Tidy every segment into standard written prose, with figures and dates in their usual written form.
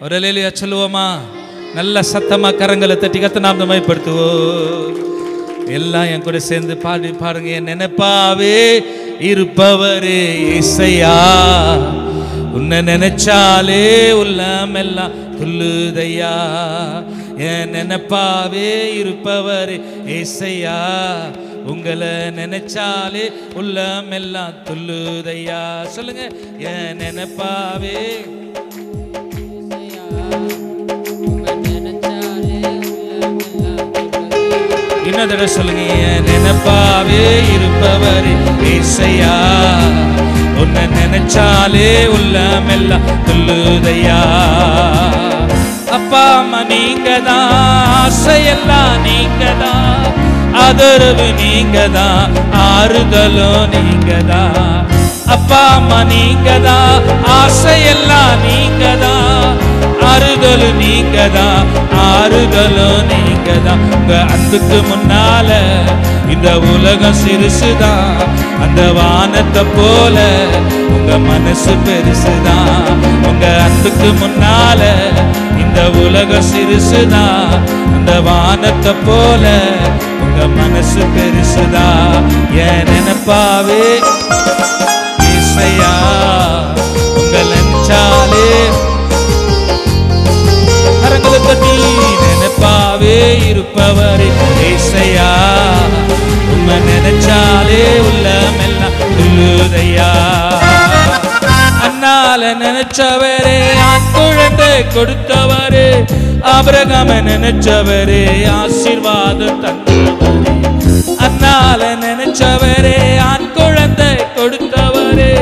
ஒரு அல்லேலூயா சொல்லுவோமா? நல்ல சத்தமா கரங்களை தட்டி கர்த்தர் நாமத்தை மகிமைப்படுத்துவோம். எல்லாம் என் கூட சேர்ந்து பாருங்க. என் நினைப்பாவே இருப்பவரே இயேசையா, உன்னை நினைச்சாலே உள்ளம் எல்லாம் துள்ளுதையா. என் நினைப்பாவே இருப்பவரே இயேசையா, உங்களை நினைச்சாலே உள்ளம் எல்லாம் துள்ளுதையா. சொல்லுங்க, என் நினைப்பாவே இன்னொரு தடவை சொல்லுங்க. என் நினைப்பாவே இருப்பவரே இயேசையா, உன்னை நினைச்சாலே உள்ளம் எல்லாம் துள்ளுதையா. அப்பா அம்மா நீங்க தான், ஆசையெல்லாம் நீங்க தான், ஆதரவு நீங்க தான், ஆறுதலும் நீங்க தான். அப்பா அம்மா நீங்க தான், ஆசையெல்லாம் நீங்க தான், ஆறுதல் நீங்க தான், ஆறுதலும் நீங்க தான். உங்க அன்புக்கு முன்னால இந்த உலகம் சிறுசுதான், அந்த வானத்தை போல உங்க மனசு பெருசுதான். உங்க அன்புக்கு முன்னால இந்த உலகம் சிறுசுதான், அந்த வானத்தை போல உங்க மனசு பெருசுதான். என் நினைப்பாவே இயேசையா, உங்கள் நினைச்சாலே கரங்களை தட்டி நினைப்பாவே இருப்பவரே இயேசையா, உம்மை நினைச்சாலே உள்ளம் எல்லாம் துள்ளுதையா. அண்ணால நினைச்சவரே, ஆண் குழந்தை கொடுத்தவரே, ஆபிரகாமை நினைச்சவரே, ஆசீர்வாதம் தந்தவரே. அண்ணால நினைச்சவரே, ஆண் குழந்தை கொடுத்தவரே,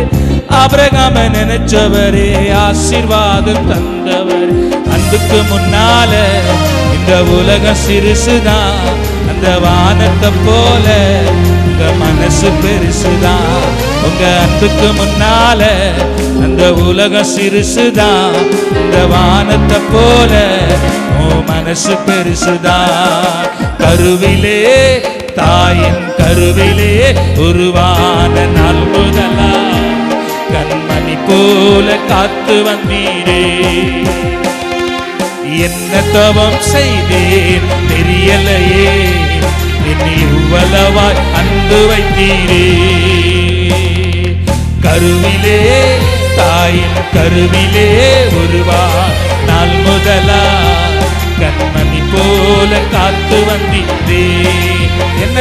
ஆபிரகாமை நினைச்சவரே, ஆசீர்வாதம் தந்தவரே. அன்புக்கு முன்னால இந்த உலகம் சிறுசுதான், அந்த வானத்தை போல உங்க மனசு பெருசுதான். உங்க அன்புக்கு முன்னால அந்த உலகம் சிறுசுதான், இந்த வானத்தை போல உன் மனசு பெருசுதான். கருவிலே, தாயின் கருவிலே உருவான நாள் முதலா கண்மணி போல காத்து வந்தீரே. என்ன தவம் செய்தேன் தெரியலையே, என்னில் இவ்வளவாய் அன்பு வைத்தீரே. கருவிலே, தாயின் கருவிலே உருவா நாள் முதலா கண்மணி போல காத்து வந்தீரே. என்ன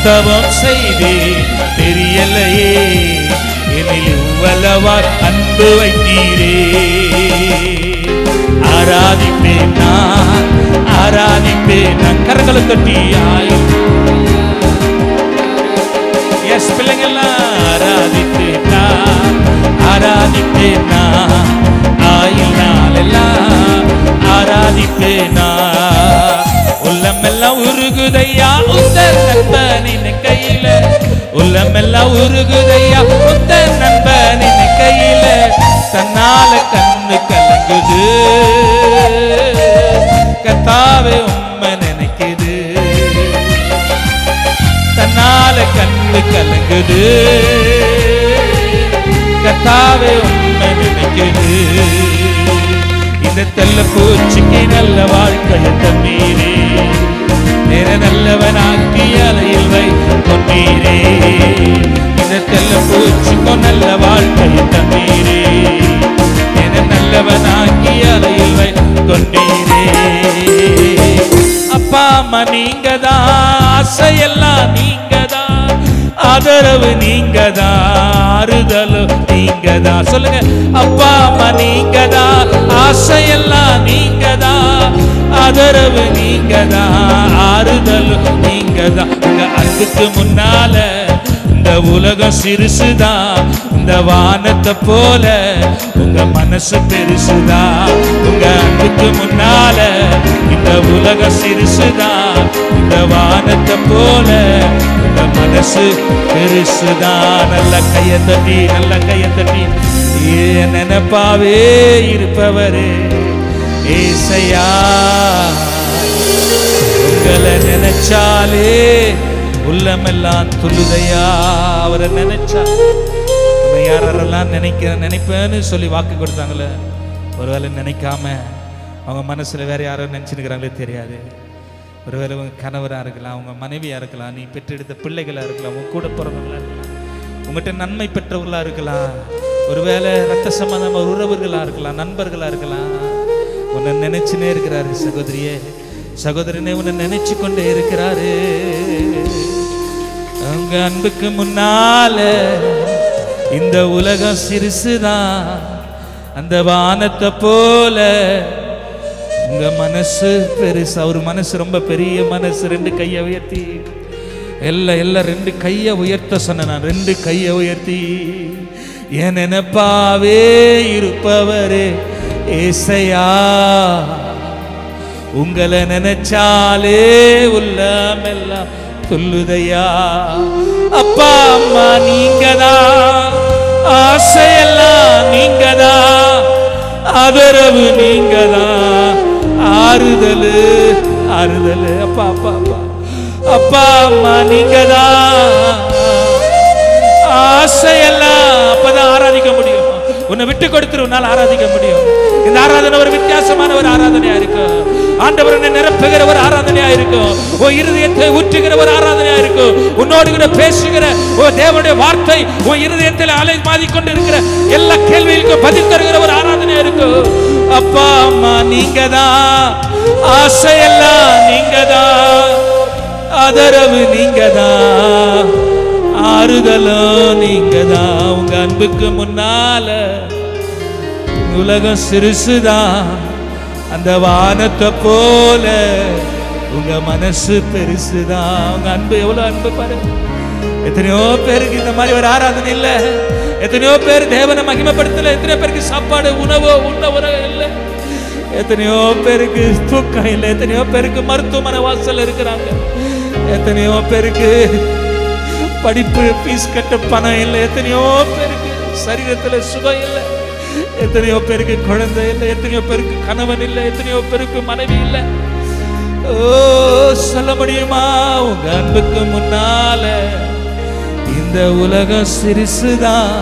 தவம் செய்தேன் தெரியலையே, என்னில் இவ்வளவாய் அன்பு வைத்தீரே. ஆராதிப்பேன் நான், ஆராதிப்பேன் நான். கரங்களை தட்டி எஸ் பிள்ளைங்கெல்லாம் ஆராதிப்பேன் நான், ஆராதிப்பேன் நான். ஆயில் நாளெல்லாம் ஆராதிப்பேன் நான். உள்ளமெல்லாம் உருகுதையா உந்தன் நண்பனின் கையில, உள்ளமெல்லாம் உருகுதையா உந்தன் நண்பனின் கையில. தன்னால கண்ணு கலங்குது, கர்த்தாவே உம்மை நினைக்குது. தன்னால கண்ணு கலங்குது, கர்த்தாவே உம்மை நினைக்குது. இந்த தெல்ல பூச்சிக்கு நல்ல வாழ்க்கையை தந்தீரே, நேர நல்லவனாக்கி அலையில் வை கொண்டீரே. இந்த தெல்ல பூச்சிக்கும் நல்ல வாழ்க்கையை தந்தீரே, நேர நல்லவனாக்கி அலையில் வை கொண்டீரே. அப்பா அம்மா நீங்க தான், ஆசையெல்லாம் நீங்க தான், ஆதரவு நீங்க தான், ஆறுதலும் நீங்க தான். சொல்லுங்க, அப்பா அம்மா நீங்க தான், ஆசையெல்லாம் நீங்க தான், ஆதரவு நீங்க தான், ஆறுதலும் நீங்க தான். உங்க அன்புக்கு முன்னால இந்த உலகம் சிறுசுதான், இந்த வானத்தை போல உங்க மனசு பெருசுதான். உங்க அன்புக்கு முன்னால இந்த உலகம் சிறுசுதான், இந்த வானத்தை போல உங்க மனசு பெருசுதான். நல்ல கையை தட்டி, நல்ல கையை தட்டி. ஏன் நினைப்பாவே இருப்பவரே ஏசையா, உங்களை நினைச்சாலே உள்ளமெல்லாம் துள்ளுதையா. அவரை நினைச்சா யாரெல்லாம் நினைப்பேன்னு சொல்லி வாக்கு கொடுத்தாங்களே, ஒருவேளை நினைக்காம அவங்க மனசுல வேற யாரோ நினைச்சுக்கிறாங்களே தெரியாது. ஒருவேளை உங்க கணவராக இருக்கலாம், உங்க மனைவியா இருக்கலாம், நீ பெற்றெடுத்த பிள்ளைகளா இருக்கலாம், உங்க கூட பிறந்தவங்களா இருக்கலாம், உங்கள்கிட்ட நன்மை பெற்றவர்களா இருக்கலாம், ஒருவேளை ரத்த சம்பந்தமா உறவுகளா இருக்கலாம், நண்பர்களா இருக்கலாம். உன்னை நினைச்சுனே இருக்கிறாரு சகோதரியே, சகோதரனே, உன்னை நினைச்சு கொண்டே இருக்கிறாரு. உங்க அன்புக்கு முன்னால இந்த உலகம் சிறுசுதான், அந்த வானத்தை போல உங்க மனசு பெருசு. அவர் மனசு ரொம்ப பெரிய மனசு. 2 கையை உயர்த்தி எல்லாம் 2 கையை உயர்த்த சொன்ன நான். 2 கையை உயர்த்தி என் நினைப்பாவே இருப்பவரே ஏசையா, உங்களை நினைச்சாலே உள்ளமெல்லாம் சொல்லுதையா. அப்பா அம்மா நீங்கதான், ஆசையெல்லாம் நீங்கதான், ஆதரவு நீங்கதான், ஆறுதல் ஆறுதல். அப்பா அப்பா அப்பா அப்பா அம்மா நீங்கதான், ஆசையெல்லாம். அப்பதான் ஆராதிக்க முடியும். உன்னை விட்டு கொடுத்துரு, உன்னால் ஆராதிக்க முடியும். இந்த ஆராதனை ஒரு வித்தியாசமான ஒரு ஆராதனையா இருக்கும். ஆண்டவர் உன்னை நிரப்புகிற ஒரு ஆராதனையா இருக்கும். உன் இருதயத்தை ஊற்றுகிற ஒரு ஆராதனையா இருக்கும். உன்னோடு கூட பேசுகிற ஒரு தேவனுடைய வார்த்தை உன் இருதயத்தில் அலை மாதிக்கொண்டு இருக்கிற எல்லா கேள்விகளுக்கும் பதில் தருகிற ஒரு ஆராதனையா இருக்கும். அப்பா அம்மா நீங்கதான், ஆசையெல்லாம் நீங்கதான், ஆதரவு நீங்கதான், ஆறுதலும் நீங்கதான். உங்க அன்புக்கு முன்னால உலகம் சிறுசுதான், அந்த வானத்தை போல உங்க மனசு பெருசுதான். உங்க அன்பு எவ்வளவு அன்பு பாருங்க. எத்தனையோ பேருக்கு இந்த மாதிரி ஒரு ஆராதனை இல்லை. எத்தனையோ பேர் தேவனை மகிமைப்படுத்தல. எத்தனையோ பேருக்கு சாப்பாடு உணவு இல்லை. எத்தனையோ பேருக்கு தூக்கம் இல்லை. எத்தனையோ பேருக்கு மருத்துவமனை வாசல் இருக்கிறாங்க. எத்தனையோ பேருக்கு படிப்பு ஃபீஸ் கட்ட பணம் இல்லை. எத்தனையோ பேருக்கு சரீரத்துல சுகம் இல்லை. எத்தனையோ பேருக்கு குழந்தை இல்லை. எத்தனையோ பேருக்கு கணவன் இல்லை. எத்தனையோ பேருக்கு மனைவி இல்லை. ஓ, சொல்ல முடியுமா? உங்க அன்புக்கு முன்னால இந்த உலகம் சிறுசுதான்,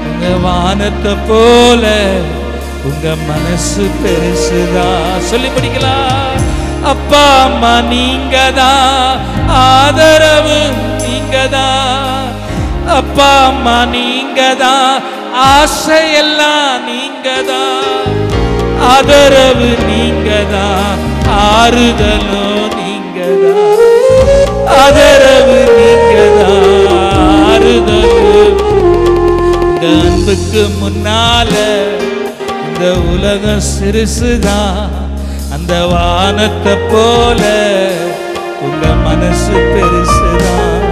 உங்க வானத்தை போல உங்க மனசு பெருசுதான். சொல்லி படிக்கலாம். அப்பா அம்மா நீங்கதான், ஆதரவு நீங்கதான். அப்பா அம்மா நீங்கதான், ஆசையெல்லாம் நீங்கதான், ஆதரவு நீங்கதான், ஆறுதலும் நீங்கதான், ஆதரவு நீங்கதான், ஆறுதலும். இந்த அன்புக்கு முன்னால இந்த உலகம் சிறுசுதான், அந்த வானத்தை போல உங்க மனசு பெருசுதான்.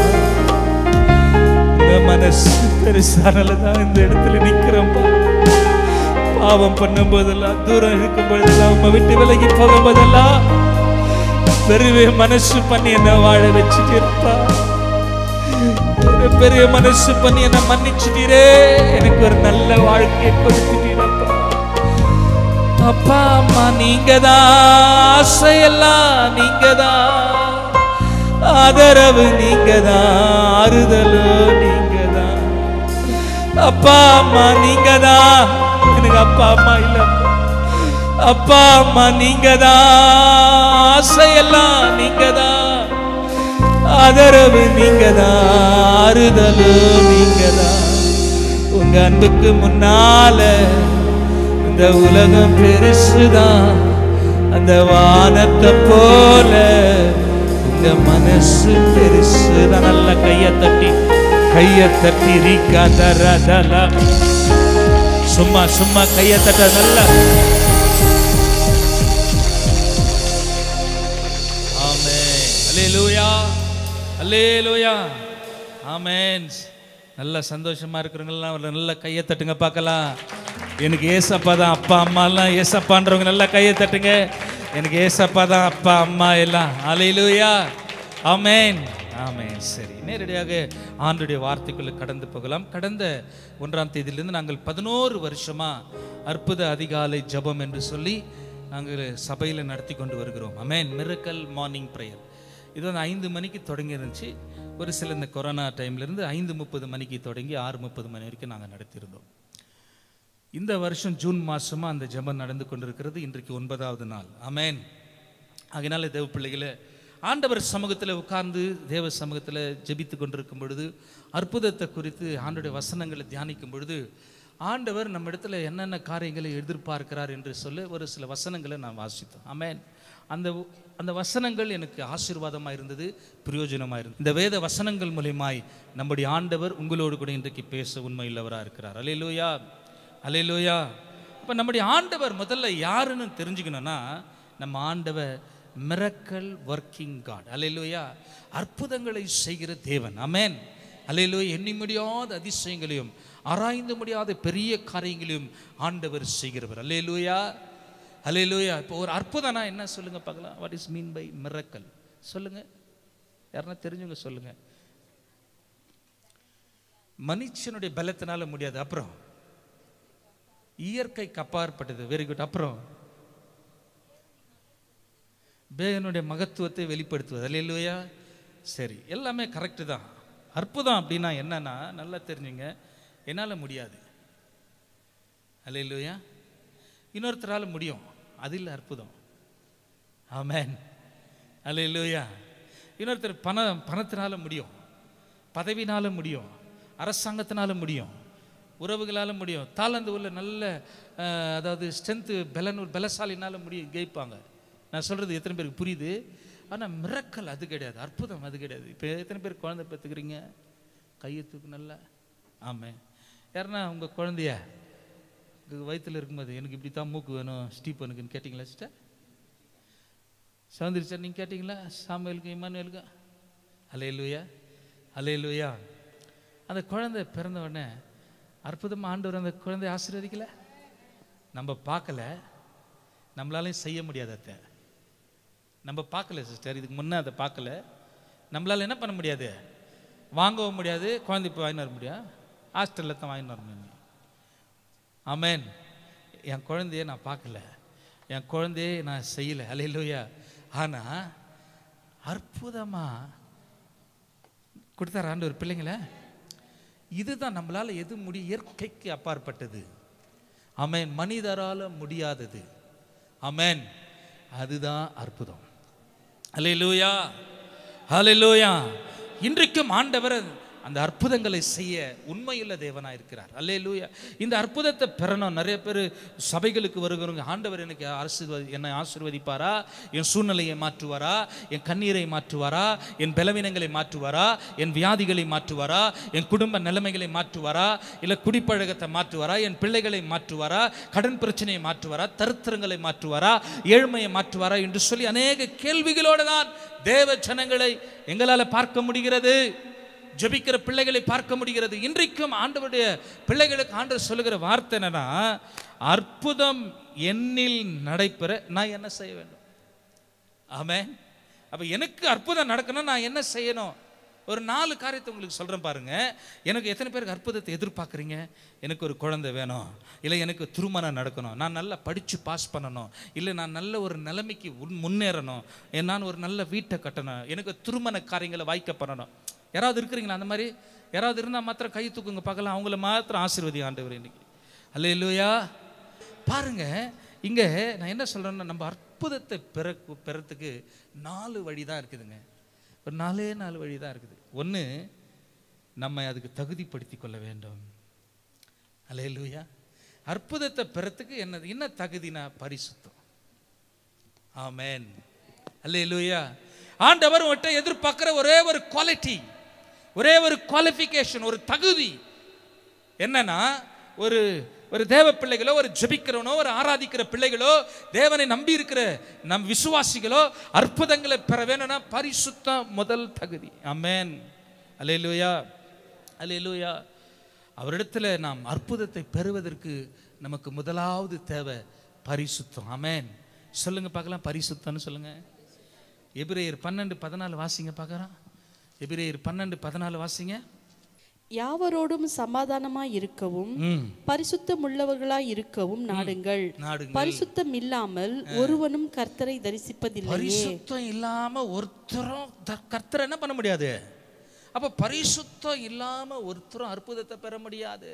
உங்க மனசு பெருசானதான் இந்த இடத்துல நிக்கிறோம்பா. பாவம் பண்ணும் போதெல்லாம், தூரம் இருக்கும் போதெல்லாம், உங்க விட்டு விலகி போகும் போதெல்லாம் பெரிய மனசு பண்ணி என்ன வாழ வச்சுட்டு இருப்பா. பெரிய மனசு பண்ணி என்ன மன்னிச்சுட்டீரே, எனக்கு ஒரு நல்ல வாழ்க்கையை கொடுத்துட்டீரப்பா. அப்பா அம்மா நீங்கதான், ஆசையெல்லாம் நீங்கதான், ஆதரவு நீங்கதான், ஆறுதலும் நீங்கதான். அப்பா அம்மா நீங்கதான், எனக்கு அப்பா அம்மா இல்ல. அப்பா அம்மா நீங்கதான், ஆசையெல்லாம் நீங்கதான், ஆதரவு நீங்கதான், ஆறுதலும் நீங்கதான். உங்க அன்புக்கு முன்னால இந்த உலகம் பெருசுதான், அந்த வானத்தை போல உங்க மனசு பெருசுதான். நல்ல கையை தட்டி ரீக்கா தரதல. சும்மா சும்மா கையை தட்ட. நல்ல ஆமென், அல்லேலூயா, அல்லேலூயா, ஆமென். நல்ல சந்தோஷமா இருக்கிறவங்கலாம் ஒரு நல்ல கையை தட்டுங்க பார்க்கலாம். எனக்கு ஏசப்பா தான் அப்பா அம்மா எல்லாம். ஏசப்பான்றவங்க நல்லா கையை தட்டுங்க. எனக்கு ஏசப்பா தான் அப்பா அம்மா எல்லாம். அல்லேலூயா, ஆமென், ஆமென். சரி, நேரடியாக ஆண்டவருடைய வார்த்தைக்குள்ள கடந்து போகலாம். கடந்த 1ஆம் தேதியிலிருந்து நாங்கள் 11 வருஷமா அற்புத அதிகாலை ஜெபம் என்று சொல்லி நாங்கள் சபையில் நடத்தி கொண்டு வருகிறோம். ஆமென். Miracle morning prayer. இது வந்து 5 மணிக்கு தொடங்கி இருந்துச்சு. ஒரு சில இந்த கொரோனா டைம்லேருந்து 5:30 மணிக்கு தொடங்கி 6:30 மணி வரைக்கும் நாங்கள் நடத்தியிருந்தோம். இந்த வருஷம் ஜூன் மாதமா அந்த ஜெபம் நடந்து கொண்டிருக்கிறது. இன்றைக்கு 9வது நாள். ஆமென். அதனால தேவ பிள்ளைகளை ஆண்டவர் சமூகத்தில் உட்கார்ந்து தேவ சமூகத்தில் ஜெபித்து கொண்டிருக்கும் பொழுது அற்புதத்தை குறித்து ஆண்டவருடைய வசனங்களை தியானிக்கும் பொழுது ஆண்டவர் நம்ம இடத்துல என்னென்ன காரியங்களை எதிர்பார்க்கிறார் என்று சொல்ல ஒரு சில வசனங்களை நான் வாசித்தோம். ஆமென். அந்த வசனங்கள் எனக்கு ஆசீர்வாதமாக இருந்தது, பிரயோஜனமாக இருந்தது. இந்த வேத வசனங்கள் மூலமாய் நம்முடைய ஆண்டவர் உங்களோடு கூட இன்றைக்கு பேச உண்மையுள்ளவராக இருக்கிறார். அல்லேலூயா, அல்லேலூயா. அப்போ நம்முடைய ஆண்டவர் முதல்ல யாருன்னு தெரிஞ்சுக்கணும்னா, நம்ம ஆண்டவர் மிரக்கல் ஒர்க்கிங் காட். அல்லேலூயா. அற்புதங்களை செய்கிற தேவன். ஆமென். அல்லேலூயா. எண்ணி முடியாத அதிசயங்களையும் ஆராய்ந்து முடியாத பெரிய காரியங்களையும் ஆண்டவர் செய்கிறவர். அல்லேலூயா, அல்லேலூயா. இப்போ ஒரு அற்புதம்னா என்ன சொல்லுங்க பார்க்கலாம். What is mean by miracle சொல்லுங்க, யாருன்னா தெரிஞ்சுங்க சொல்லுங்க. மனுஷனுடைய பலத்தினால முடியாது. அப்புறம் இயற்கைக்கு அப்பாற்பட்டது. Very good. அப்புறம் தேவனுடைய மகத்துவத்தை வெளிப்படுத்துவது. அல்லேலூயா. சரி, எல்லாமே கரெக்டு தான். அற்புதம் அப்படின்னா என்னன்னா நல்லா தெரிஞ்சுங்க, என்னால் முடியாது. அல்லேலூயா. இன்னொருத்தரால் முடியும், அது இல்லை அற்புதம். ஆமென். அல்லேலூயா. இன்னொருத்தர் பணத்தினால முடியும், பதவினால முடியும், அரசாங்கத்தினால முடியும், உறவுகளால் முடியும், தாளந்து உள்ள நல்ல அதாவது ஸ்ட்ரென்த்து பலசாலினால முடியும், ஜெயிப்பாங்க. நான் சொல்கிறது எத்தனை பேருக்கு புரியுது? ஆனால் மிரக்கல் அது கிடையாது, அற்புதம் அது கிடையாது. இப்போ எத்தனை பேர் குழந்தை பெற்றுக்கிறீங்க? கையெழுத்துக்கு நல்லா. ஆமாம். யாருன்னா உங்கள் குழந்தைய வயிற்றில் இருக்கும்போது எனக்கு இப்படி தான் மூக்கு வேணும் ஸ்டீபனுக்குன்னு கேட்டிங்களா சிஸ்டர்? சௌந்தரி சார் நீங்கள் கேட்டிங்களா? சாமுவேலுக்கு இமானுவேலுக்கு? அல்லேலூயா, அல்லேலூயா. அந்த குழந்தை பிறந்த உடனே அற்புதமாக ஆண்டவர் அந்த குழந்தைய ஆசீர்வதிக்கல. நம்ம பார்க்கல, நம்மளாலையும் செய்ய முடியாது. அதை நம்ம பார்க்கல சிஸ்டர், இதுக்கு முன்னே அதை பார்க்கல. நம்மளால் என்ன பண்ண முடியாது? வாங்கவும் முடியாது. குழந்தை இப்போ வாங்கிட்டு வர முடியாது, ஹாஸ்டலில் தான் வாங்கிட்டு வர முடியும். ஆமென். என் குழந்தைய நான் பார்க்கல, என் குழந்தைய நான் செய்யலை. அல்லேலூயா. ஆனால் அற்புதமாக கொடுத்தார் ஆண்டவர் பிள்ளைங்கள. இதுதான் நம்மளால் எது முடியும், இயற்கைக்கு அப்பாற்பட்டது. ஆமென். மனிதரால் முடியாதது. ஆமென். அதுதான் அற்புதம். அல்லேலூயா, அல்லேலூயா. இன்றைக்கும் ஆண்டவர் அந்த அற்புதங்களை செய்ய உண்மையுள்ள தேவனாக இருக்கிறார். அல்லேலூயா. இந்த அற்புதத்தை பெறணும். நிறைய பேர் சபைகளுக்கு வருகிறவங்க, ஆண்டவர் எனக்கு என்னை ஆசீர்வதிப்பாரா, என் சூழ்நிலையை மாற்றுவாரா, என் கண்ணீரை மாற்றுவாரா, என் பலவீனங்களை மாற்றுவாரா, என் வியாதிகளை மாற்றுவாரா, என் குடும்ப நிலைமைகளை மாற்றுவாரா, இல்லை குடிப்பழகத்தை மாற்றுவாரா, என் பிள்ளைகளை மாற்றுவாரா, கடன் பிரச்சனையை மாற்றுவாரா, தரித்திரங்களை மாற்றுவாரா, ஏழ்மையை மாற்றுவாரா என்று சொல்லி அநேக கேள்விகளோடு தான் தேவ ஜனங்களை எங்களால் பார்க்க முடிகிறது, ஜெபிக்கிற பிள்ளைகளை பார்க்க முடிகிறது. இன்றைக்கும் ஆண்டவருடைய பிள்ளைகளுக்கு ஆண்டவர் சொல்லுகிற வார்த்தை என்னன்னா, அற்புதம் என்னில் நடைபெற நான் என்ன செய்ய வேண்டும்? ஆமென். அப்ப எனக்கு அற்புதம் நடக்கணும், நான் என்ன செய்யணும்? ஒரு 4 காரியத்தை உங்களுக்கு சொல்றேன் பாருங்க. எனக்கு எத்தனை பேருக்கு அற்புதத்தை எதிர்பார்க்குறீங்க? எனக்கு ஒரு குழந்தை வேணும், இல்லை எனக்கு திருமணம் நடக்கணும், நான் நல்லா படித்து பாஸ் பண்ணணும், இல்லை நான் நல்ல ஒரு நிலைமைக்கு முன்னேறணும், நான் ஒரு நல்ல வீட்டை கட்டணும், எனக்கு திருமண காரியங்களை வாய்க்க பண்ணணும். யாராவது இருக்கிறீங்களா அந்த மாதிரி? யாராவது இருந்தால் மாத்திரம் கை தூக்குங்க பார்க்கலாம். அவங்கள மாத்திரம் ஆசீர்வதி ஆண்டவர் இன்னைக்கு. அல்லேலூயா. பாருங்க, இங்கே நான் என்ன சொல்கிறேன்னா, நம்ம அற்புதத்தை பெறத்துக்கு 4 வழி தான் இருக்குதுங்க. ஒரு 4 வழி தான் இருக்குது. ஒன்று, நம்ம அதுக்கு தகுதிப்படுத்தி கொள்ள வேண்டும். அல்லேலூயா. அற்புதத்தை பெறத்துக்கு என்ன தகுதினா? பரிசுத்தம். ஆமென். அல்லேலூயா. ஆண்டவர் உன்கிட்ட எதிர்பார்க்கிற ஒரே ஒரு குவாலிட்டி, ஒரே ஒரு குவாலிஃபிகேஷன், ஒரு தகுதி என்னன்னா, ஒரு தேவ பிள்ளைகளோ, ஒரு ஜெபிக்கிறவனோ, ஒரு ஆராதிக்கிற பிள்ளைகளோ, தேவனை நம்பி இருக்கிற நம் விசுவாசிகளோ அற்புதங்களை பெற வேணும்னா பரிசுத்தம் முதல் தகுதி. ஆமென். அல்லேலூயா, அல்லேலூயா. அவரிடத்துல நாம் அற்புதத்தை பெறுவதற்கு நமக்கு முதலாவது தேவை பரிசுத்தம். ஆமென். சொல்லுங்க பார்க்கலாம், பரிசுத்தம்னு சொல்லுங்க. எபிரேயர் 12:14 வாசிங்க பார்க்கலாம். எபிரேயர் 12:14 வாசிங்க. யாவரோடும் சமாதானமாய் இருக்கவும் பரிசுத்தம் உள்ளவர்களாய் இருக்கவும் நாடுங்கள். பரிசுத்தம் இல்லாமல் ஒருவனும் கர்த்தரை தரிசிப்பதில்லை. பரிசுத்தம் இல்லாம ஒருத்தரும் கர்த்தரை என்ன பண்ண முடியாது? அப்ப பரிசுத்தம் இல்லாம ஒருத்தரும் அற்புதத்தை பெற முடியாது.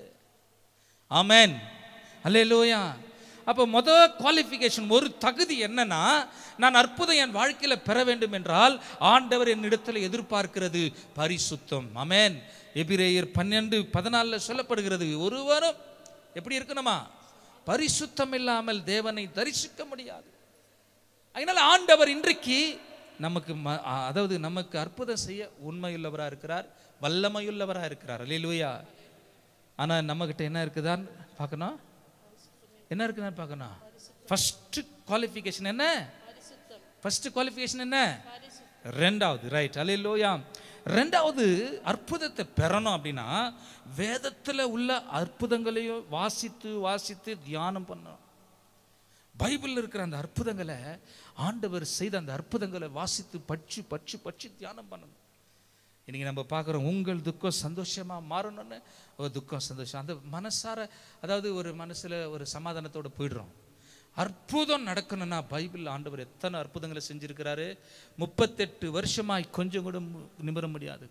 ஆமென். அல்லேலூயா. அப்போ குவாலிஃபிகேஷன், ஒரு தகுதி என்னன்னா, நான் அற்புதம் என் வாழ்க்கையில் பெற வேண்டும் என்றால் ஆண்டவர் என்னிடத்தில் எதிர்பார்க்கிறது பரிசுத்தம். ஆமென். எபிரேயர் 12:14 சொல்லப்படுகிறது, ஒருவரும் எப்படி இருக்கணுமா? பரிசுத்தம் இல்லாமல் தேவனை தரிசிக்க முடியாது. அதனால ஆண்டவர் இன்றைக்கு நமக்கு அதாவது நமக்கு அற்புதம் செய்ய உண்மையுள்ளவராக இருக்கிறார், வல்லமையுள்ளவராக இருக்கிறார். அல்லேலூயா. ஆனால் நம்மகிட்ட என்ன இருக்குதான்னு பார்க்கணும், என்ன இருக்குதான்னு பார்க்கணும். ஃபர்ஸ்ட் குவாலிஃபிகேஷன் என்ன? ஃபர்ஸ்ட் குவாலிஃபிகேஷன் என்ன? ரெண்டாவது. ரைட். அல்லேலூயா. ரெண்டாவது, அற்புதத்தை பெறணும் அப்படின்னா வேதத்தில் உள்ள அற்புதங்களையும் வாசித்து வாசித்து தியானம் பண்ணணும். பைபிளில் இருக்கிற அந்த அற்புதங்களை, ஆண்டவர் செய்த அந்த அற்புதங்களை வாசித்து பற்றி பற்றி பற்றி தியானம் பண்ணணும். இன்னைக்கு நம்ம பார்க்குறோம், உங்கள் துக்கம் சந்தோஷமாக மாறணும்னு. ஒரு துக்கம் சந்தோஷம் அந்த மனசார, அதாவது ஒரு மனசில் ஒரு சமாதானத்தோடு போயிடுறோம். அற்புதம் நடக்கணும்னா பைபிள் ஆண்டவர் எத்தனை அற்புதங்களை செஞ்சிருக்கிறாரு. 38 வருஷமாய் கொஞ்சம் கூட நிமிர முடியாது.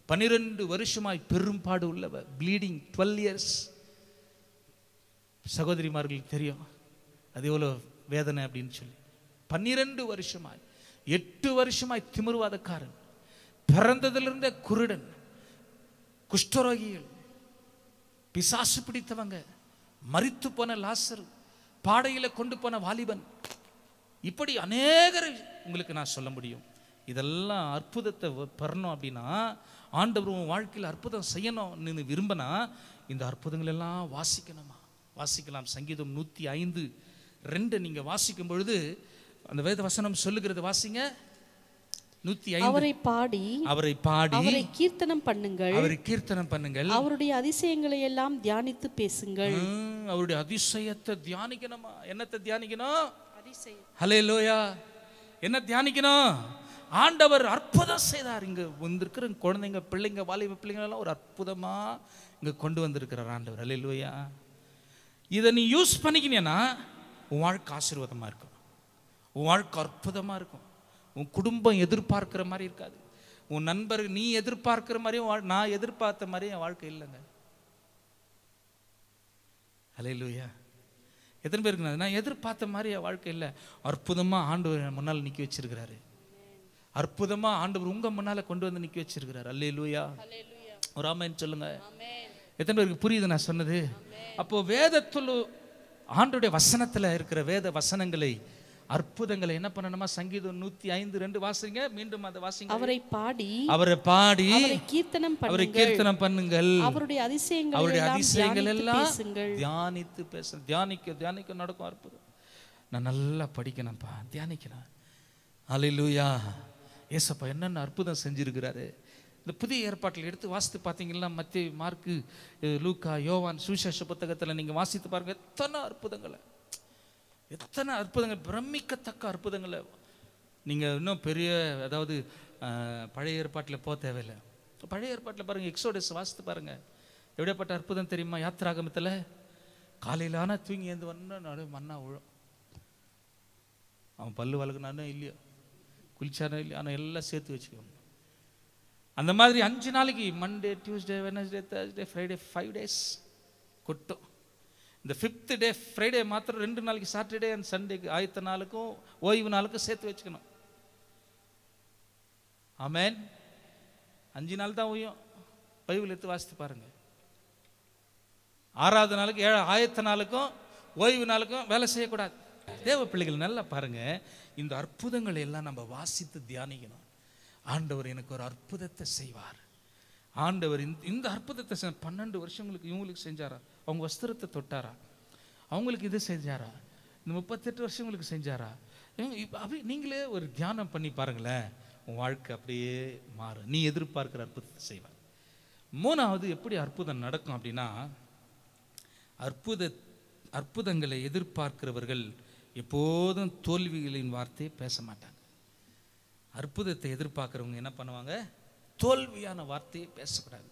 12 வருஷமாய் பெரும்பாடு உள்ளவர், ப்ளீடிங் 12 இயர்ஸ். சகோதரிமார்களுக்கு தெரியும் அது எவ்வளோ வேதனை அப்படின்னு சொல்லி. 12 வருஷமாய், 8 வருஷமாய் திமிர்வாதக்காரன், பிறந்ததிலிருந்த குருடன், குஷ்டரோகிகள், பிசாசு பிடித்தவங்க, மரித்து போன லாசரு, பாடையில கொண்டு போன வாலிபன், இப்படி அநேகர் உங்களுக்கு நான் சொல்ல முடியும். இதெல்லாம் அற்புதத்தை பெறணும் அப்படின்னா, ஆண்டவர் உன் வாழ்க்கையில் அற்புதம் செய்யணும் விரும்பினா இந்த அற்புதங்கள் எல்லாம் வாசிக்கணுமா? வாசிக்கலாம். சங்கீதம் 105:2 நீங்க வாசிக்கும் பொழுது அந்த வேத வசனம் சொல்லுகிறது, வாசிங்க. 105. அவரை பாடி அவரை கீர்த்தனம் பண்ணுங்கள், அவரை கீர்த்தனம் பண்ணுங்கள், அவருடைய அதிசயங்களை எல்லாம் தியானித்து பேசுங்கள். அவருடைய அதிசயத்தை தியானிக்கணுமா? என்னத்தை தியானிக்கணும்? அதிசயம். ஹல்லேலூயா. என்ன தியானிக்கணும்? ஆண்டவர் அற்புதம் செய்தார். இங்க வந்திருக்கிற குழந்தைங்க, பிள்ளைங்க, வாலிப பிள்ளைங்க எல்லாம் ஒரு அற்புதமா இங்க கொண்டு வந்திருக்கிறார் ஆண்டவர். ஹல்லேலூயா. இதை நீ யூஸ் பண்ணிக்கினேன்னா உன் வாழ்க்கை ஆசீர்வாதமா இருக்கும், உன் வாழ்க்கை அற்புதமா இருக்கும். உன் குடும்பம் எதிர்பார்க்கிற மாதிரி இருக்காது. உன் நண்பர் நீ எதிர்பார்க்கிற மாதிரியும் நான் எதிர்பார்த்த மாதிரியும் என் வாழ்க்கை இல்லைங்க. ஹல்லேலூயா. எத்தனை பேருக்கு நான் எதிர்பார்த்த மாதிரி என் வாழ்க்கை இல்லை. அற்புதமா ஆண்டவர் முன்னால் நிற்க வச்சிருக்கிறாரு. அற்புதமா ஆண்டவர் உங்க முன்னால கொண்டு வந்து நிற்க வச்சிருக்கிறார். அல்லேலூயா. ஒரு ஆமென் சொல்லுங்க. எத்தனை பேருக்கு புரியுது நான் சொன்னது? அப்போ வேதத்துல ஆண்டவருடைய வசனத்துல இருக்கிற வேத வசனங்களை, அற்புதங்களை என்ன பண்ணணுமா? சங்கீதம் 105:2 வாசிங்க. மீண்டும் அதை வாசிங்க. அவரை பாடி கீர்த்தனம் பண்ணுங்கள், அவருடைய அதிசயங்கள் எல்லாம் தியானித்து பேச. தியானிக்க நடக்கும் அற்புதம். நான் நல்லா படிக்கணும்ப்பா, தியானிக்கிறேன். அல்லேலூயா. ஏசப்பா என்னென்ன அற்புதம் செஞ்சிருக்கிறாரு. இந்த புதிய ஏற்பாட்டில் எடுத்து வாசித்து பார்த்தீங்கன்னா, மத்தேயு, மார்க்கு, லூக்கா, யோவான் சுவிசேஷ புத்தகத்தில் நீங்கள் வாசித்து பாருங்கள். எத்தனை அற்புதங்கள், பிரமிக்கத்தக்க அற்புதங்களை. நீங்கள் இன்னும் பெரிய, அதாவது பழைய ஏற்பாட்டில் போக தேவையில்லை. பழைய ஏற்பாட்டில் பாருங்கள், எக்ஸோடஸ் வாசித்து பாருங்கள். எப்படியாப்பட்ட அற்புதம் தெரியுமா? யாத்திராகமத்தில் காலையில் ஆனால் தூங்கி ஏந்து வந்து மண்ணா விழும். அவன் பல்லு வளர்க்குனானோ இல்லையோ, குளிச்சானோ இல்லையோ, ஆனால் எல்லாம் சேர்த்து வச்சுக்கோங்க. அந்த மாதிரி 5 நாளைக்கு, Monday, Tuesday, Wednesday, Thursday, Friday, 5 days கொட்டும். இந்த 5th day ஃப்ரைடே மாத்திரம் 2 நாளைக்கு, சாட்டர்டே அண்ட் சண்டேக்கு, ஆயத்த நாளுக்கும் ஓய்வு நாளுக்கும் சேர்த்து வச்சுக்கணும். ஆமென். 5 நாள் தான் ஓய்யும். பைபிள் எடுத்து வாசித்து பாருங்க. 6வது நாளுக்கு, ஆயத்த நாளுக்கும் ஓய்வு நாளுக்கும் வேலை செய்யக்கூடாது. தேவ பிள்ளைகள் நல்லா பாருங்க, இந்த அற்புதங்களை எல்லாம் நம்ம வாசித்து தியானிக்கணும். ஆண்டவர் எனக்கு ஒரு அற்புதத்தை செய்வார். ஆண்டவர் இந்த அற்புதத்தை 12 வருஷங்களுக்கு இவங்களுக்கு செஞ்சாரா? அவங்க வஸ்திரத்தை தொட்டாரா? அவங்களுக்கு இது செஞ்சாரா? இந்த 38 வருஷங்களுக்கு செஞ்சாரா? அப்படி நீங்களே ஒரு தியானம் பண்ணி பாருங்களேன், உன் வாழ்க்கை அப்படியே மாறும். நீ எதிர்பார்க்கிற அற்புதத்தை செய்வார். 3வது எப்படி அற்புதம் நடக்கும் அப்படின்னா, அற்புதங்களை எதிர்பார்க்கிறவர்கள் எப்போதும் தோல்விகளின் வார்த்தையை பேச மாட்டாங்க. அற்புதத்தை எதிர்பார்க்கிறவங்க என்ன பண்ணுவாங்க? தோல்வியான வார்த்தையை பேசக்கூடாது.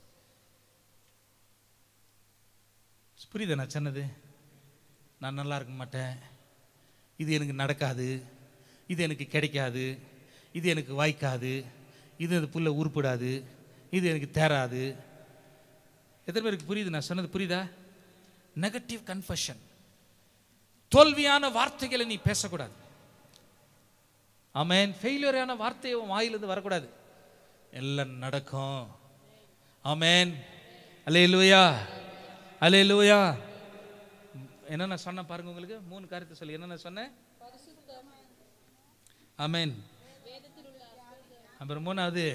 புரியுதா நான் சொன்னது? நான் நல்லா இருக்க மாட்டேன், இது எனக்கு நடக்காது, இது எனக்கு கிடைக்காது, இது எனக்கு வாய்க்காது, இது அது புல்ல உருப்படாது, இது எனக்கு தேராது. எத்தனை பேருக்கு புரியுது நான் சொன்னது? புரியுதா? Negative confession. தோல்வியான வார்த்தைகளை நீ பேசக்கூடாது. ஆமென். ஃபெயிலியரான வார்த்தை உன் வாயிலிருந்து வரக்கூடாது. எல்லாம் நடக்கும். ஆமென். அல்லேலூயா, அல்லேலூயா. என்னென்ன சொன்ன பாருங்க, உங்களுக்கு 3 காரியத்தை சொல்லி என்னென்ன சொன்னேன். ஆமென். அப்புறம் 3வது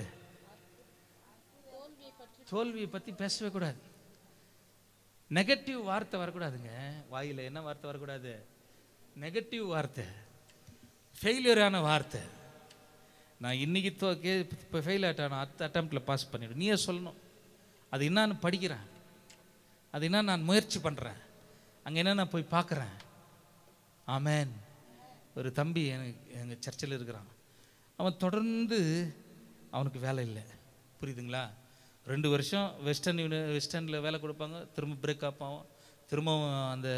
தோல்வியை பற்றி பேசவே கூடாது. நெகட்டிவ் வார்த்தை வரக்கூடாதுங்க வாயில. என்ன வார்த்தை வரக்கூடாது? நெகட்டிவ் வார்த்தை, ஃபெயிலியரான வார்த்தை. நான் இன்னைக்கு இப்போ ஃபெயில் ஆகிட்டேன், அடுத்த அட்டம்ப்டில் பாஸ் பண்ணிவிடு. நீயே சொல்லணும், அது என்னன்னு படிக்கிறேன், அது என்ன நான் முயற்சி பண்ணுறேன், அங்கே என்ன நான் போய் பார்க்குறேன். ஆமென். ஒரு தம்பி எங்கள் சர்ச்சில் இருக்கிறான். அவன் தொடர்ந்து அவனுக்கு வேலை இல்லை. புரியுதுங்களா? 2 வருஷம் வெஸ்டர்னில் வேலை கொடுப்பாங்க, திரும்ப பிரேக் ஆப் ஆகும், திரும்பவும் அந்த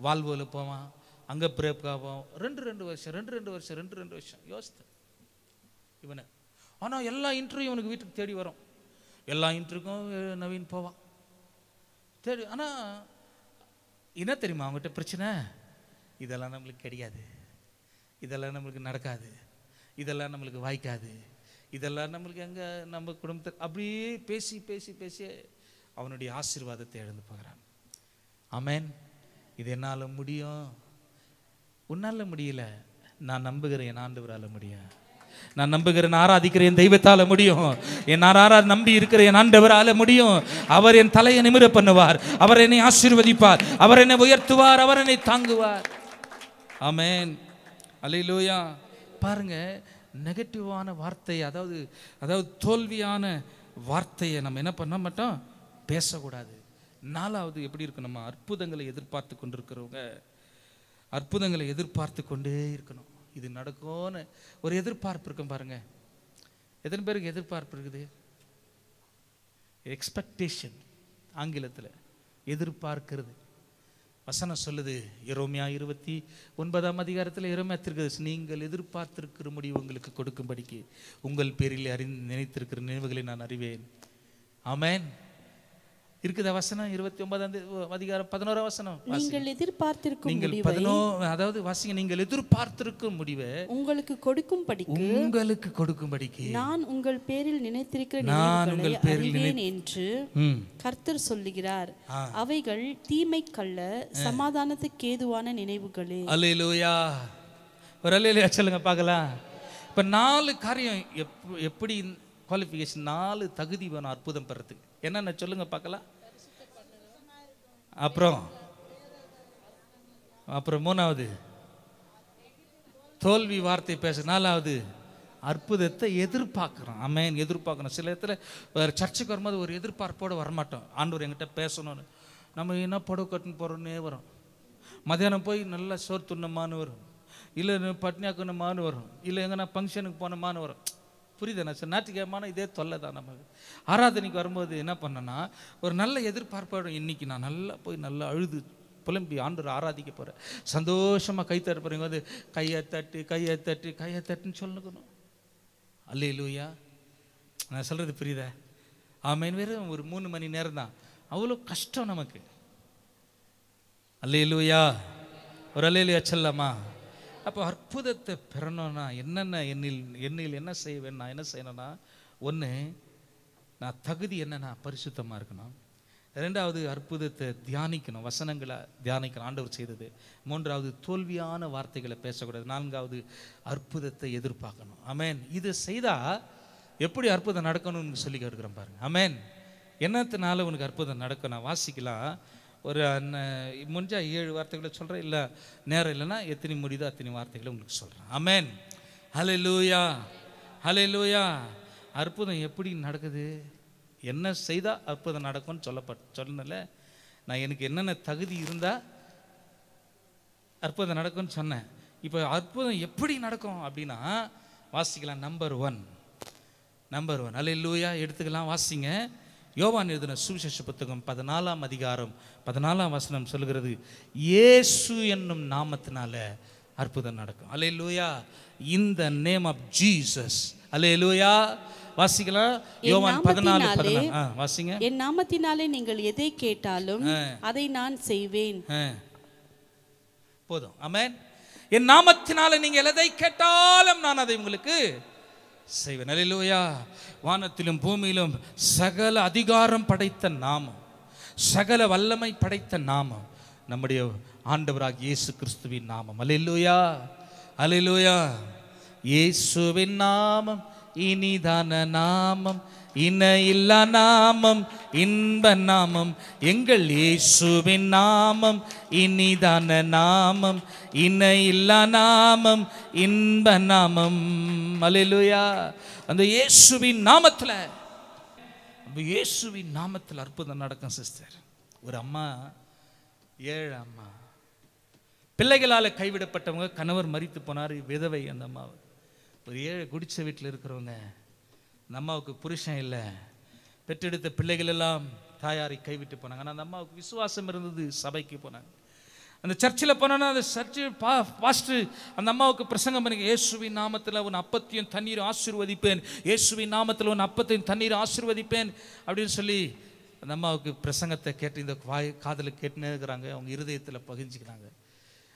வால்வோவில் போவான், அங்கே பிரேக் ஆகும். 2 வருஷம் யோசித்தேன் இவனை. ஆனால் எல்லா இன்டர்வியூ இவனுக்கு வீட்டுக்கு தேடி வரும். எல்லா இன்டர்வியூக்கும் நவீன் போவான் தேடி. ஆனால் என்ன தெரியுமா அவங்ககிட்ட பிரச்சனை? இதெல்லாம் நம்மளுக்கு கிடையாது, இதெல்லாம் நம்மளுக்கு நடக்காது, இதெல்லாம் நம்மளுக்கு வாய்க்காது, இதெல்லாம் நம்மளுக்கு எங்கே நம்ம குடும்பத்தை அப்படியே பேசி பேசி பேசி அவனுடைய ஆசீர்வாதத்தை இழந்து போகிறான். ஆமென். இது என்னால் முடியும், உன்னால் முடியல. நான் நம்புகிறேன் என் ஆண்டவரால் முடியும். நான் நம்புகிறேன், ஆராதிக்கிறேன் என் தெய்வத்தால் முடியும். என் நம்பி இருக்கிற என் ஆண்டவரால் முடியும். அவர் என் தலையை நிமிர பண்ணுவார், அவர் என்னை ஆசீர்வதிப்பார், அவர் என்னை உயர்த்துவார், அவர் என்னை தாங்குவார். ஆமென். அல்லேலூயா. பாருங்க, நெகட்டிவான வார்த்தை, அதாவது தோல்வியான வார்த்தையை நம்ம என்ன பண்ண மாட்டோம், பேசக்கூடாது. 4வது எப்படி இருக்கு? நம்ம அற்புதங்களை எதிர்பார்த்து கொண்டிருக்கிறவங்க அற்புதங்களை எதிர்பார்த்து கொண்டே இருக்கணும். இது நடக்கும்னு ஒரு எதிர்பார்ப்பு இருக்கும் பாருங்க. எத்தனை பேருக்கு எதிர்பார்ப்பு இருக்குது? எக்ஸ்பெக்டேஷன், ஆங்கிலத்தில் எதிர்பார்க்கிறது. வசனம் சொல்லுது, எரேமியா 29ஆம் அதிகாரத்தில் எரேமியா தீர்க்கதரிசி, நீங்கள் எதிர்பார்த்திருக்கிற முடிவு உங்களுக்கு கொடுக்கும்படிக்கு உங்கள் பேரில் நினைத்திருக்கிற நினைவுகளை நான் அறிவேன். ஆமென். இருக்குதா வசனம்? 29ஆம் அதிகாரம் 11ஆம் வசனம். நீங்கள் எதிர்பார்த்திருக்கும் முடிவை, அதாவது வாசிங்க, நீங்கள் எதிர்பார்த்திருக்கும் முடிவை உங்களுக்கு கொடுக்கும்படிக்கு நான் உங்கள் பேரில் நினைத்திருக்கிற நினைவுகளை அறிவேன் என்று கர்த்தர் சொல்லுகிறார். அவைகள் தீமைக்கல்ல, சமாதானத்துக்கு ஏதுவான நினைவுகளே. அல்லேலூயா. ஒரு அல்லேலூயா சொல்லுங்க பார்க்கலாம். இப்ப 4 காரியம் எப்படி குவாலிஃபிகேஷன், 4 தகுதி வேணும் அற்புதம் பெறதுக்கு. என்னென்ன சொல்லுங்க பார்க்கலாம். அப்புறம் 3வது தோல்வி வார்த்தை பேச. 4வது அற்புதத்தை எதிர்பார்க்குறோம். ஆமென். எதிர்பார்க்கணும். சில இடத்துல சர்ச்சுக்கு வரும்போது ஒரு எதிர்பார்ப்போடு வரமாட்டோம். ஆண்டவர் என்கிட்ட பேசணும்னு. நம்ம என்ன புடவை கட்டுன்னு போகிறோன்னே வரும். மதியானம் போய் நல்லா சோறு துண்ணமானு வரும், இல்லை பட்னியாக்கணுமான்னு வரும், இல்லை எங்கன்னா ஃபங்க்ஷனுக்கு போனோமான்னு வரும். புரியுது? நான் சார் ஞாயிற்றுக்கிழமான இதே தொல்லை தான் நமக்கு. ஆராதனைக்கு வரும்போது என்ன பண்ணேன்னா, ஒரு நல்ல எதிர்பார்ப்போட இன்னைக்கு நான் நல்லா போய் நல்லா அழுது புலம்பி ஆண்டவர் ஆராதிக்க போகிறேன், சந்தோஷமாக கைத்தட்ட போகிறீங்க வந்து கையை தட்டுன்னு சொல்லணும். அல்லேலூயா. நான் சொல்கிறது புரியுதா? ஆமென். வெறும் ஒரு 3 மணி நேரம் தான், அவ்வளோ கஷ்டம் நமக்கு. அல்லேலூயா. ஒரு அல்லேலூயா சொல்லலாமா? அப்போ அற்புதத்தை பெறணும்னா என்னென்ன என்னில் என்ன செய்வேன்? நான் என்ன செய்யணும்னா, 1, நான் தகுதி என்னன்னா பரிசுத்தமாக இருக்கணும். 2வது அற்புதத்தை தியானிக்கணும், வசனங்களை தியானிக்கணும் ஆண்டவர் செய்தது. 3வது தோல்வியான வார்த்தைகளை பேசக்கூடாது. 4வது அற்புதத்தை எதிர்பார்க்கணும். ஆமென். இது செய்தால் எப்படி அற்புதம் நடக்கணும்னு சொல்லி கேட்குறேன் பாருங்க. ஆமென். என்னத்தினால உனக்கு அற்புதம் நடக்கும்? நான் வாசிக்கலாம். ஒரு முடிஞ்சா 7 வார்த்தைகளை சொல்கிறேன், இல்லை நேரம் இல்லைன்னா எத்தனை முடியுதோ அத்தனை வார்த்தைகளை உங்களுக்கு சொல்கிறேன். ஆமென். ஹல்லேலூயா, ஹல்லேலூயா. அற்புதம் எப்படி நடக்குது? என்ன செய்தால் அற்புதம் நடக்கும்னு சொன்னல. நான் எனக்கு என்னென்ன தகுதி இருந்தால் அற்புதம் நடக்கும்னு சொன்னேன். இப்போ அற்புதம் எப்படி நடக்கும் அப்படின்னா வாசிக்கலாம். நம்பர் ஒன் ஹல்லேலூயா எடுத்துக்கலாம். வாசிங்க. யோவான் எழுதின சுவிசேஷ புத்தகம் 14ஆம் அதிகாரம் 14ஆம் வசனம் சொல்லுகிறது, இயேசு என்னும் நாமத்தினால அற்புதம் நடக்கும். அல்லேலூயா. இன் த நேம் ஆஃப் ஜீசஸ். அல்லேலூயா. வாசிக்கலாம். யோவான் 14:14. வாசிங்க. என் நாமத்தினாலே நீங்கள் எதை கேட்டாலும் அதை நான் செய்வேன். போதும். ஆமென். என் நாமத்தினால நீங்க எதை கேட்டாலும் நான் அதை உங்களுக்கு செய்வேன். அல்லேலூயா. வானத்திலும் பூமியிலும் சகல அதிகாரம் படைத்த நாமம், சகல வல்லமை படைத்த நாமம் நம்முடைய ஆண்டவராகிய இயேசு கிறிஸ்துவின் நாமம். அல்லேலூயா, அல்லேலூயா. இயேசுவின் நாமம் இனிதான நாமம், இணையில்லா நாமம், இன்ப நாமம். எங்கள் இயேசுவின் நாமம் இனிதான நாமம், இணையில்லா நாமம், இன்ப நாமம். அல்லேலூயா. அந்த இயேசுவின் நாமத்துல, அந்த இயேசுவின் நாமத்தில் அற்புதம் நடக்கும் சிஸ்டர். ஒரு அம்மா, ஏழு அம்மா, பிள்ளைகளால் கைவிடப்பட்டவங்க, கணவர் மரித்து போனார், விதவை அந்த அம்மாவை. ஒரு ஏழை குடிச்ச வீட்டில் இருக்கிறவங்க, அந்த அம்மாவுக்கு புருஷன் இல்லை, பெற்றெடுத்த பிள்ளைகள் எல்லாம் தாயாரை கைவிட்டு போனாங்க. ஆனால் அந்த அம்மாவுக்கு விசுவாசம் இருந்தது, சபைக்கு போனாங்க. அந்த சர்ச்சில் போனோன்னா அந்த சர்ச்சு பாஸ்டர் அந்த அம்மாவுக்கு பிரசங்கம் பண்ணி, இயேசுவின் நாமத்தில் உன் அப்பத்தையும் தண்ணீரும் ஆசீர்வதிப்பேன், இயேசுவின் நாமத்தில் உன் அப்பத்தையும் தண்ணீரும் ஆசீர்வதிப்பேன் அப்படின்னு சொல்லி அந்த அம்மாவுக்கு பிரசங்கத்தை கேட்டு இந்த காதில் கேட்டுனே இருக்கிறாங்க. அவங்க இருதயத்தில் பகிர்ந்துக்கிறாங்க.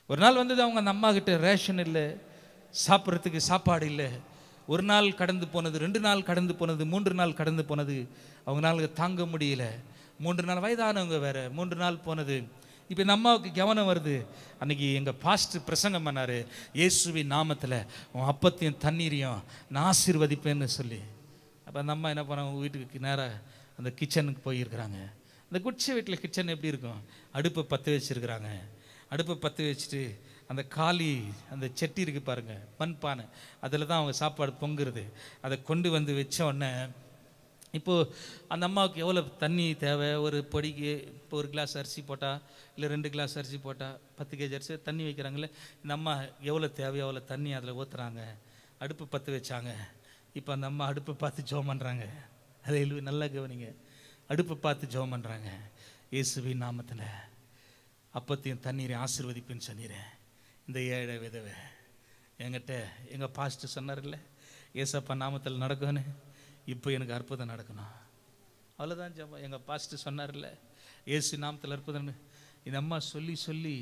ஒரு நாள் வந்தது, அவங்க அந்த அம்மா கிட்ட ரேஷன் இல்லை, சாப்பிட்றதுக்கு சாப்பாடு இல்லை. ஒரு நாள் கடந்து போனது, 2 நாள் கடந்து போனது, 3 நாள் கடந்து போனது. அவங்களால தாங்க முடியல. 3 நாள், வயதானவங்க வேற, 3 நாள் போனது. இப்போ இந்த அம்மாவுக்கு கவனம் வருது. அன்னைக்கு எங்கள் பாஸ்டர் பிரசங்கம் பண்ணார், இயேசுவின் நாமத்தில் உன் அப்பத்தையும் தண்ணீரையும் நான் ஆசீர்வதிப்பேன்னு சொல்லி. அப்போ அந்த அம்மா என்ன பண்ணாங்க, அவங்க வீட்டுக்கு நேராக அந்த கிச்சனுக்கு போயிருக்கிறாங்க. அந்த குடிச்ச வீட்டில் கிச்சன் எப்படி இருக்கும், அடுப்பை பற்ற வச்சுருக்கிறாங்க. அடுப்பை பற்ற வச்சுட்டு அந்த காலி அந்த செட்டி இருக்குது பாருங்கள், மண்பானை, அதில் தான் அவங்க சாப்பாடு பொங்குறது. அதை கொண்டு வந்து வச்ச உடனே இப்போது அந்த அம்மாவுக்கு எவ்வளோ தண்ணி தேவை, ஒரு பொடிக்கு இப்போ 1 கிளாஸ் அரிசி போட்டால், இல்லை 2 கிளாஸ் அரிசி போட்டால் 10 கேஜி அரிசி தண்ணி வைக்கிறாங்களே, இந்த அம்மா எவ்வளோ தேவையோ அவ்வளோ தண்ணி அதில் ஊற்றுறாங்க. அடுப்பு பற்ற வச்சாங்க. இப்போ அந்த அம்மா அடுப்பை பார்த்து ஜெபம் பண்ணுறாங்க. அதை நல்லா கவனிங்க. அடுப்பை பார்த்து ஜெபம் பண்ணுறாங்க. இயேசுவின் நாமத்தில் அப்பத்தையும் தண்ணீரையும் ஆசீர்வதிப்புன்னு சொன்னீரேன். இந்த ஏழை விதவை என்கிட்ட எங்கள் பாஸ்டர் சொன்னார் இல்லை, ஏசப்பா நாமத்தில் நடக்கும்னு, இப்போ எனக்கு அற்புதம் நடக்கணும். அவ்வளோதான் ஜெபம். எங்கள் பாஸ்டர் சொன்னார் இல்லை, இயேசு நாமத்தில் அற்புதம்னு. இந்த அம்மா சொல்லி சொல்லி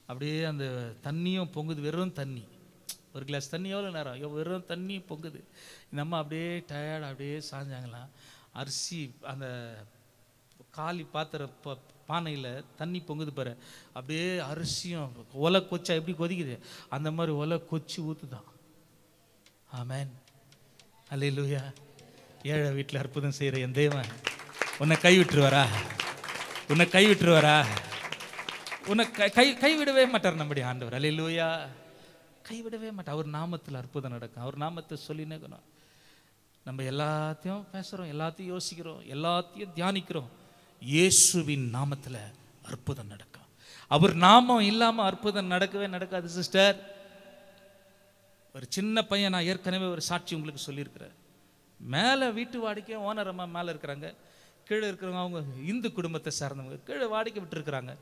அப்படியே அந்த தண்ணியும் பொங்குது. வெறும் தண்ணி, 1 கிளாஸ் தண்ணி எவ்வளோ நேரம், வெறும் தண்ணி பொங்குது. இந்த அம்மா அப்படியே டயர்டு, அப்படியே சாஞ்சாங்களாம். அரிசி அந்த காலி பாத்திர பானையில் தண்ணி பொங்குது பாரு, அப்படியே அரிசியும் ஒலை கொச்சா எப்படி கொதிக்குது அந்த மாதிரி ஒலை கொச்சி ஊற்றுதான். ஆமென், அல்லேலூயா. ஏழை வீட்டில் அற்புதம் செய்கிற என் தேவன் உன்னை கைவிட்டுருவாரா? உன்னை கைவிட்டுருவாரா? உன்னை கைவிடவே மாட்டார் நம்முடைய ஆண்டவர். அல்லேலூயா. கைவிடவே மாட்டார். அவர் நாமத்தில் அற்புதம் நடக்கும். அவர் நாமத்தை சொல்லினே இருக்கணும். நம்ம எல்லாத்தையும் பேசுகிறோம், எல்லாத்தையும் யோசிக்கிறோம், எல்லாத்தையும் தியானிக்கிறோம். இயேசுவின் நாமத்தில் அற்புதம் நடக்கும். அவர் நாமம் இல்லாமல் அற்புதம் நடக்கவே நடக்காது சிஸ்டர். ஒரு சின்ன பையன், நான் ஏற்கனவே ஒரு சாட்சி உங்களுக்கு சொல்லியிருக்கிறேன். மேலே வீட்டு வாடிக்கை ஓனர் அம்மா மேலே இருக்கிறாங்க, கீழே இருக்கிறவங்க அவங்க இந்து குடும்பத்தை சார்ந்தவங்க கீழே வாடிக்கை விட்டுருக்குறாங்க.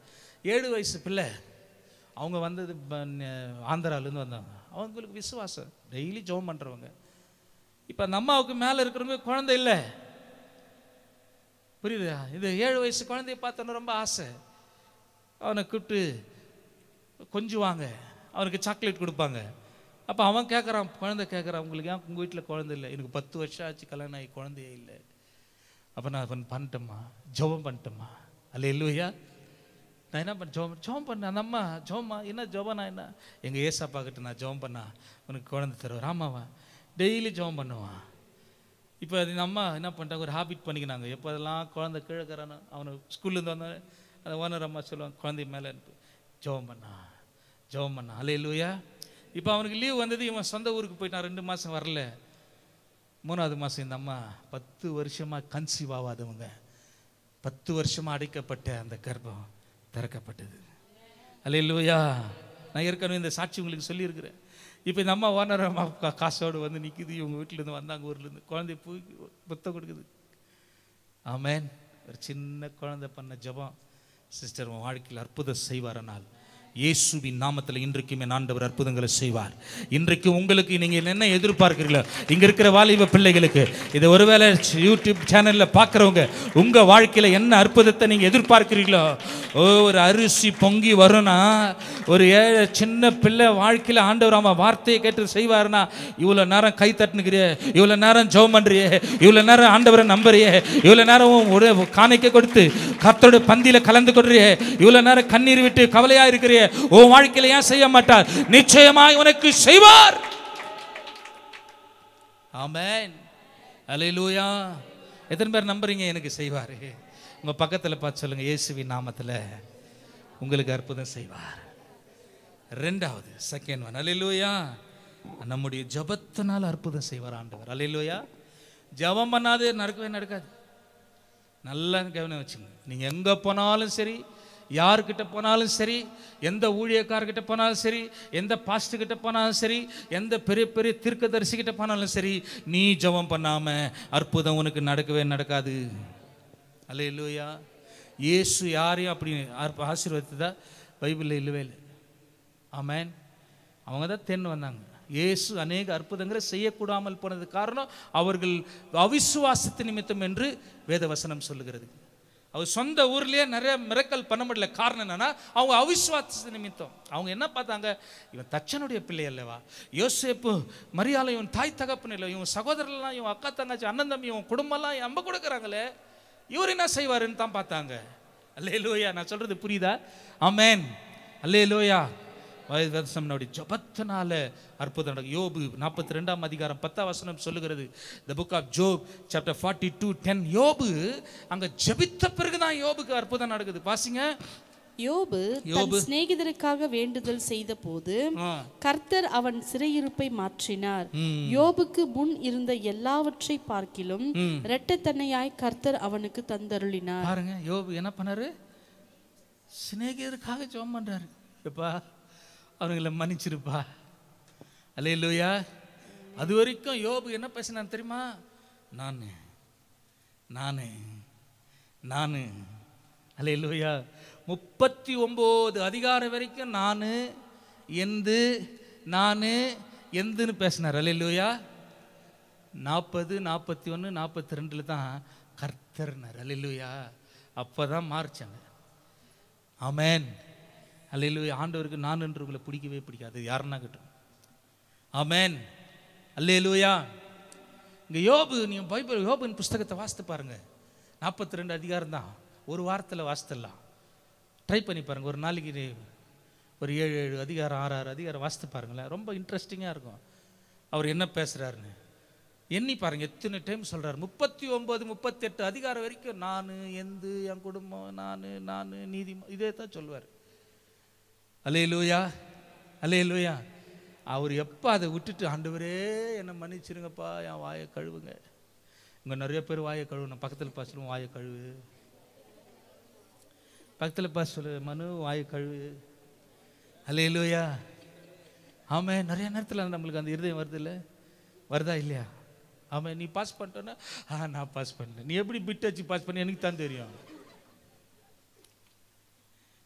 7 வயசு பிள்ளை. அவங்க வந்தது ஆந்திராவிலேருந்து வந்தாங்க. அவங்களுக்கு விசுவாசம், டெய்லி ஜெபம் பண்ணுறவங்க. இப்போ அந்த அம்மாவுக்கு மேலே இருக்கிறவங்க குழந்தை இல்லை, புரியுதா? இது 7 வயசு குழந்தைய பார்த்தோன்னு ரொம்ப ஆசை. அவனை கூப்பிட்டு கொஞ்சுவாங்க, அவனுக்கு சாக்லேட் கொடுப்பாங்க. அப்போ அவன் கேட்குறான், குழந்தை கேட்குறான், உங்களுக்கு ஏன் உங்கள் வீட்டில் குழந்தை இல்லை? எனக்கு 10 வருஷம் ஆச்சு கல்யாணம் ஆகி குழந்தையே இல்லை. அப்போ நான் பண்ணிட்டேம்மா, ஜெபம் பண்ணிட்டேம்மா. அல்லேலூயா. நான் என்ன பண்ண, ஜெபம் பண்ணேன். அந்த அம்மா, ஜெபம்மா என்ன ஜெபம்னா என்ன? எங்கள் ஏசப்பா கிட்ட நான் ஜெபம் பண்ணா உனக்கு குழந்தை தருவார். ஆமாவா? டெய்லி ஜெபம் பண்ணுவான். இப்போ அது அம்மா என்ன பண்ணிட்டாங்க, ஒரு ஹாபிட் பண்ணிக்கினாங்க. எப்போ அதெல்லாம் குழந்தை கீழக்கிறானோ அவனை ஸ்கூல்லேருந்து வந்தால் அந்த ஓனர் அம்மா சொல்லுவாங்க, குழந்தை மேலே ஜெபம் பண்ணா. அல்லேலூயா. இப்போ அவனுக்கு லீவ் வந்தது, இவன் சொந்த ஊருக்கு போயிட்டான். 2 மாதம் வரல. 3ஆவது மாதம் இந்த அம்மா 10 வருஷமாக கன்சீவ் ஆகாதவங்க, 10 வருஷமாக அடைக்கப்பட்ட அந்த கர்ப்பம் திறக்கப்பட்டது. அல்லேலூயா. நான் ஏற்கனவே இந்த சாட்சி உங்களுக்கு சொல்லியிருக்கிறேன். இப்போ இந்த அம்மா ஓனர் அம்மா காசோடு வந்து நிற்கிது. இவங்க வீட்டிலேருந்து வந்தாங்க, ஊர்லேருந்து. குழந்தைய புத்த கொடுக்குது. ஆமென். ஒரு சின்ன குழந்தை பண்ண ஜெபம் சிஸ்டர் உன் வாழ்க்கையில் அற்புதம் செய்வாரனால் இயேசுவின் நாமத்தில் இன்றைக்குமே ஆண்டவர் அற்புதங்களை செய்வார். இன்றைக்கு உங்களுக்கு நீங்கள் என்ன எதிர்பார்க்கிறீங்களோ, இங்கே இருக்கிற வாலிப பிள்ளைகளுக்கு இதை ஒருவேளை யூடியூப் சேனலில் பார்க்குறவங்க உங்கள் வாழ்க்கையில் என்ன அற்புதத்தை நீங்கள் எதிர்பார்க்கிறீங்களோ, ஒரு அரிசி பொங்கி வரும்னா, ஒரு ஏழை சின்ன பிள்ளை வாழ்க்கையில் ஆண்டவர் அவன் வார்த்தையை கேட்டு செய்வார்னா, இவ்வளோ நேரம் கை தட்டுனுக்கிறியே, இவ்வளோ நேரம் ஜெபம் பண்ணுறியே, இவ்வளோ நேரம் ஆண்டவரை நம்புறியே, இவ்வளோ நேரம் ஒரு காணிக்கை கொடுத்து கர்த்தருடைய பந்தியில் கலந்து கொள்றியே, இவ்வளோ நேரம் கண்ணீர் விட்டு கவலையாக இருக்கிறியே, உன் வாழ்க்கையில ஏன் செய்ய மாட்டார்? நிச்சயமாய் உனக்கு செய்வார். ஆமென். அல்லேலூயா. எத்தனை பேர் நம்புறீங்க எனக்கு செய்வார்? உங்க பக்கத்துல பார்த்து சொல்லுங்க, இயேசுவின் நாமத்துல உங்களுக்கு அற்புதம் செய்வார். ரெண்டாவது செகண்ட் ஒன், அல்லேலூயா. நம்முடைய ஜெபத்தினால அற்புதம் செய்வார் ஆண்டவர். அல்லேலூயா. ஜெபம் பண்ணாது நடக்காது. நல்லா கவனம் வச்சுங்க. நீங்க எங்க போனாலும் சரி, யார்கிட்ட போனாலும் சரி, எந்த ஊழியக்காரர்கிட்ட போனாலும் சரி, எந்த பாஸ்டர் கிட்ட போனாலும் சரி, எந்த பெரிய பெரிய தீர்க்கதரிசி கிட்ட போனாலும் சரி, நீ ஜெபம் பண்ணாம அற்புதம் உனக்கு நடக்கவே நடக்காது. அல்லேலூயா. இயேசு யாரையும் அப்படி ஆசீர்வதித்ததா பைபிளில் இல்லவே இல்லை. ஆமென். அவங்க தான் தென்னு வந்தாங்க. இயேசு அநேக அற்புதங்களை செய்யக்கூடாமல் போனது காரணம் அவர்கள் அவிசுவாசத்து நிமித்தம் என்று வேதவசனம் சொல்லுகிறது. அவர் சொந்த ஊர்லேயே நிறைய மிரக்கல் பண்ண முடியல. காரணம் என்னன்னா, அவங்க அவிசுவாச நிமித்தம். அவங்க என்ன பார்த்தாங்க, இவன் தச்சனுடைய பிள்ளை அல்லவா, யோசேப்பு மரியாதை இவன் தாய் தகப்பன் இல்லை, இவன் சகோதரர்லாம், இவன் அக்கா தங்கச்சி அண்ணன் தம்பி, இவன் குடும்பம்லாம் நம்ம கொடுக்குறாங்களே, இவர் என்ன செய்வாருன்னு தான் பார்த்தாங்க. அல்லேலூயா. நான் சொல்றது புரியுதா? ஆமென். அல்லேலூயா. ஜபத்தினால அற்புதம் நடக்கும். யோபு 42ஆம் அதிகாரம் 10ஆம் வசனம் சொல்லுகிறது. The book of Job chapter 42:10. யோபு அங்க ஜெபித்த பிறகுதான் யோபுக்கு அற்புதம் நடக்குது. பாருங்க. யோபு தன் சிநேகிதருக்காக வேண்டுதல் செய்த போது கர்த்தர் அவன் சிறையிருப்பை மாற்றினார். யோபுக்கு முன் இருந்த எல்லாவற்றை பார்க்கிலும் இரட்டைத்தன்மையாய் கர்த்தர் அவனுக்கு தந்தருளினார். பாருங்க, யோபு என்ன பண்ணாரு? சிநேகிதருக்காக ஜெபம் பண்றாரு. எப்பா அவங்களை மன்னிச்சிருப்பா. அல்லேலூயா. அது வரைக்கும் யோபு என்ன பேசினான் தெரியுமா? நானு அல்லேலூயா. 39 அதிகாரம் வரைக்கும் நானு எந்துன்னு பேசினார். அல்லேலூயா. 40, 41, 42 தான் கர்த்தர்னார். அல்லேலூயா. அப்பதான் மாறிச்சாங்க. ஆமென். அல்லேலூயா. ஆண்டவருக்கு நான் என்று உங்களை பிடிக்கவே பிடிக்காது, யாருன்னா கிட்டும். ஆமென். அல்லேலூயா. இங்கே யோபு, நீங்கள் பைபிள் யோபின் புஸ்தகத்தை வாசித்து பாருங்க. 42 அதிகாரம் தான், ஒரு வாரத்தில் வாசித்துடலாம். ட்ரை பண்ணி பாருங்கள். ஒரு நாளைக்கு ஒரு 7 அதிகாரம் 6 அதிகாரம் வாசித்து பாருங்களேன். ரொம்ப இன்ட்ரெஸ்டிங்காக இருக்கும். அவர் என்ன பேசுகிறாருன்னு எண்ணி பாருங்க. எத்தனை டைம் சொல்கிறார்? 39, 38 அதிகாரம் வரைக்கும் நான், என் குடும்பம், நான் நீதி, இதே தான் சொல்லுவார். அல்லேலூயா. அல்லேலூயா. அவர் எப்போ அதை விட்டுட்டு, ஆண்டவரே என்னை மன்னிச்சிருங்கப்பா, என் வாயை கழுவுங்க. இங்கே நிறைய பேர் வாயை கழுவுணும். பக்கத்தில் பாஸ் சொல்லுவோம், வாயை கழுவு. பக்கத்தில் பாஸ் சொல்லு, மனு வாயை கழுவு. அல்லேலூயா. ஆமாம். நிறைய நேரத்தில் நம்மளுக்கு அந்த இருதயம் வருது இல்லை, வருதா இல்லையா? ஆமாம். நீ பாஸ் பண்ணிட்டோன்னா, நான் பாஸ் பண்ணல. நீ எப்படி பிட் வச்சு பாஸ் பண்ணி எனக்கு தான் தெரியும்.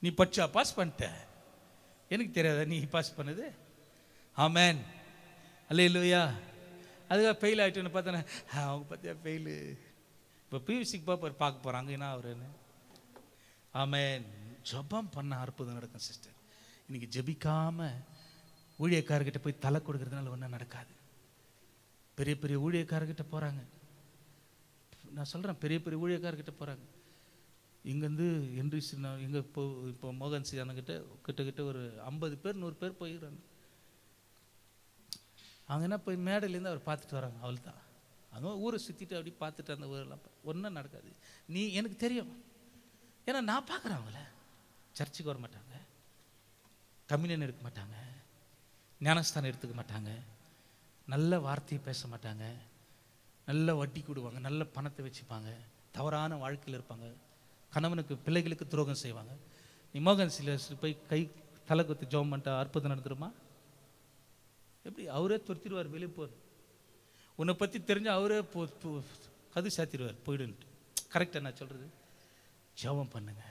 நீ படிச்சா பாஸ் பண்ணிட்ட, எனக்கு தெரியாதா நீ பாஸ் பண்ணது? ஆமென். அல்லேலூயா. அதுக்காக ஃபெயில் ஆகிட்டோன்னு பார்த்தோன்னே, அவங்க பார்த்தியா ஃபெயிலு, இப்போ பியூசிக்கு பார்க்க போகிறாங்க என்ன அவருன்னு. ஆமென். ஜெபம் பண்ண அற்புதம் நடக்கும் சிஸ்டர். இன்னைக்கு ஜெபிக்காமல் ஊழியக்காரர்கிட்ட போய் தலை கொடுக்கறதுனால ஒன்றும் நடக்காது. பெரிய பெரிய ஊழியக்காரர்கிட்ட போகிறாங்க. நான் சொல்கிறேன், பெரிய பெரிய ஊழியக்காரர்கிட்ட போகிறாங்க. இங்கேருந்து என்ரிசி எங்கே இப்போ மோகன் சி அண்ணங்கிட்ட கிட்டக்கிட்ட ஒரு 50 பேர் 100 பேர் போயிடுறாங்க. அவங்க என்ன போய் மேடையிலேருந்து அவர் பார்த்துட்டு வராங்க. அவள் தான் அவங்க ஊரை சுற்றிட்டு அப்படி பார்த்துட்டு அந்த ஊரெல்லாம் ஒன்றும் நடக்காது. நீ எனக்கு தெரியும், ஏன்னா நான் பார்க்குறேன். அவங்கள சர்ச்சுக்கு வர மாட்டாங்க, கம்யூனியன் எடுக்க மாட்டாங்க, ஞானஸ்தானம் எடுத்துக்க மாட்டாங்க, நல்ல வார்த்தையை பேச மாட்டாங்க, நல்ல வட்டி கொடுவாங்க, நல்ல பணத்தை வச்சுப்பாங்க, தவறான வாழ்க்கையில் இருப்பாங்க, கணவனுக்கு பிள்ளைகளுக்கு துரோகம் செய்வாங்க. நீ மோகன் சில போய் கை தலை கொத்து ஜெபம் பண்ணிட்டா அற்புதம் நடந்துருமா? எப்படி? அவரே துரத்திடுவார், வெளியே போர். உன்னை பற்றி தெரிஞ்சு அவரே கது சாத்திடுவார், போயிடுன்ட்டு. கரெக்டாக நான் சொல்கிறது? ஜெபம் பண்ணுங்க.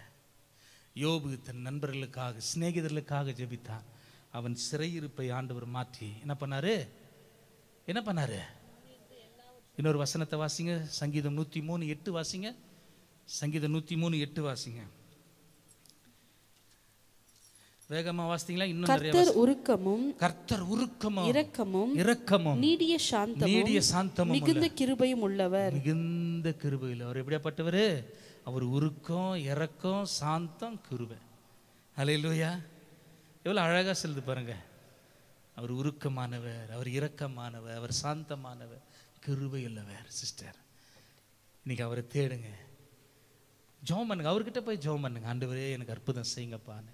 யோபு தன் நண்பர்களுக்காக சிநேகிதர்களுக்காக ஜெபித்தான். அவன் சிறையிருப்பை ஆண்டவர் மாற்றி என்ன பண்ணாரு? இன்னொரு வசனத்தை வாசிங்க. சங்கீதம் 103:8 வாசிங்க. சங்கீதம் 103:8 வாசிங்க. வேகமா வாசித்தீங்களா? இன்னும் நிறைய. கர்த்தர் உருக்கமும் இரக்கமும் நீடிய சாந்தமும் மிகுந்த கிருபையும் உள்ளவர். மிகுந்த கிருபையில் அவர் எப்படியாப்பட்டவர்? அவர் உருக்கம், இரக்கம், சாந்தம், கிருபை. அல்லேலூயா! எவ்வளவு அழகா சொல்லுது பாருங்க. அவர் உருக்கமானவர், அவர் இரக்கமானவர், அவர் சாந்தமானவர், கிருபை உள்ளவர். சிஸ்டர், இன்னைக்கு அவரை தேடுங்க, ஜெபம் பண்ணுங்க, அவர்கிட்ட போய் ஜெபம் பண்ணுங்க. ஆண்டவரே எனக்கு அற்புதம் செய்யுங்கப்பான்னு.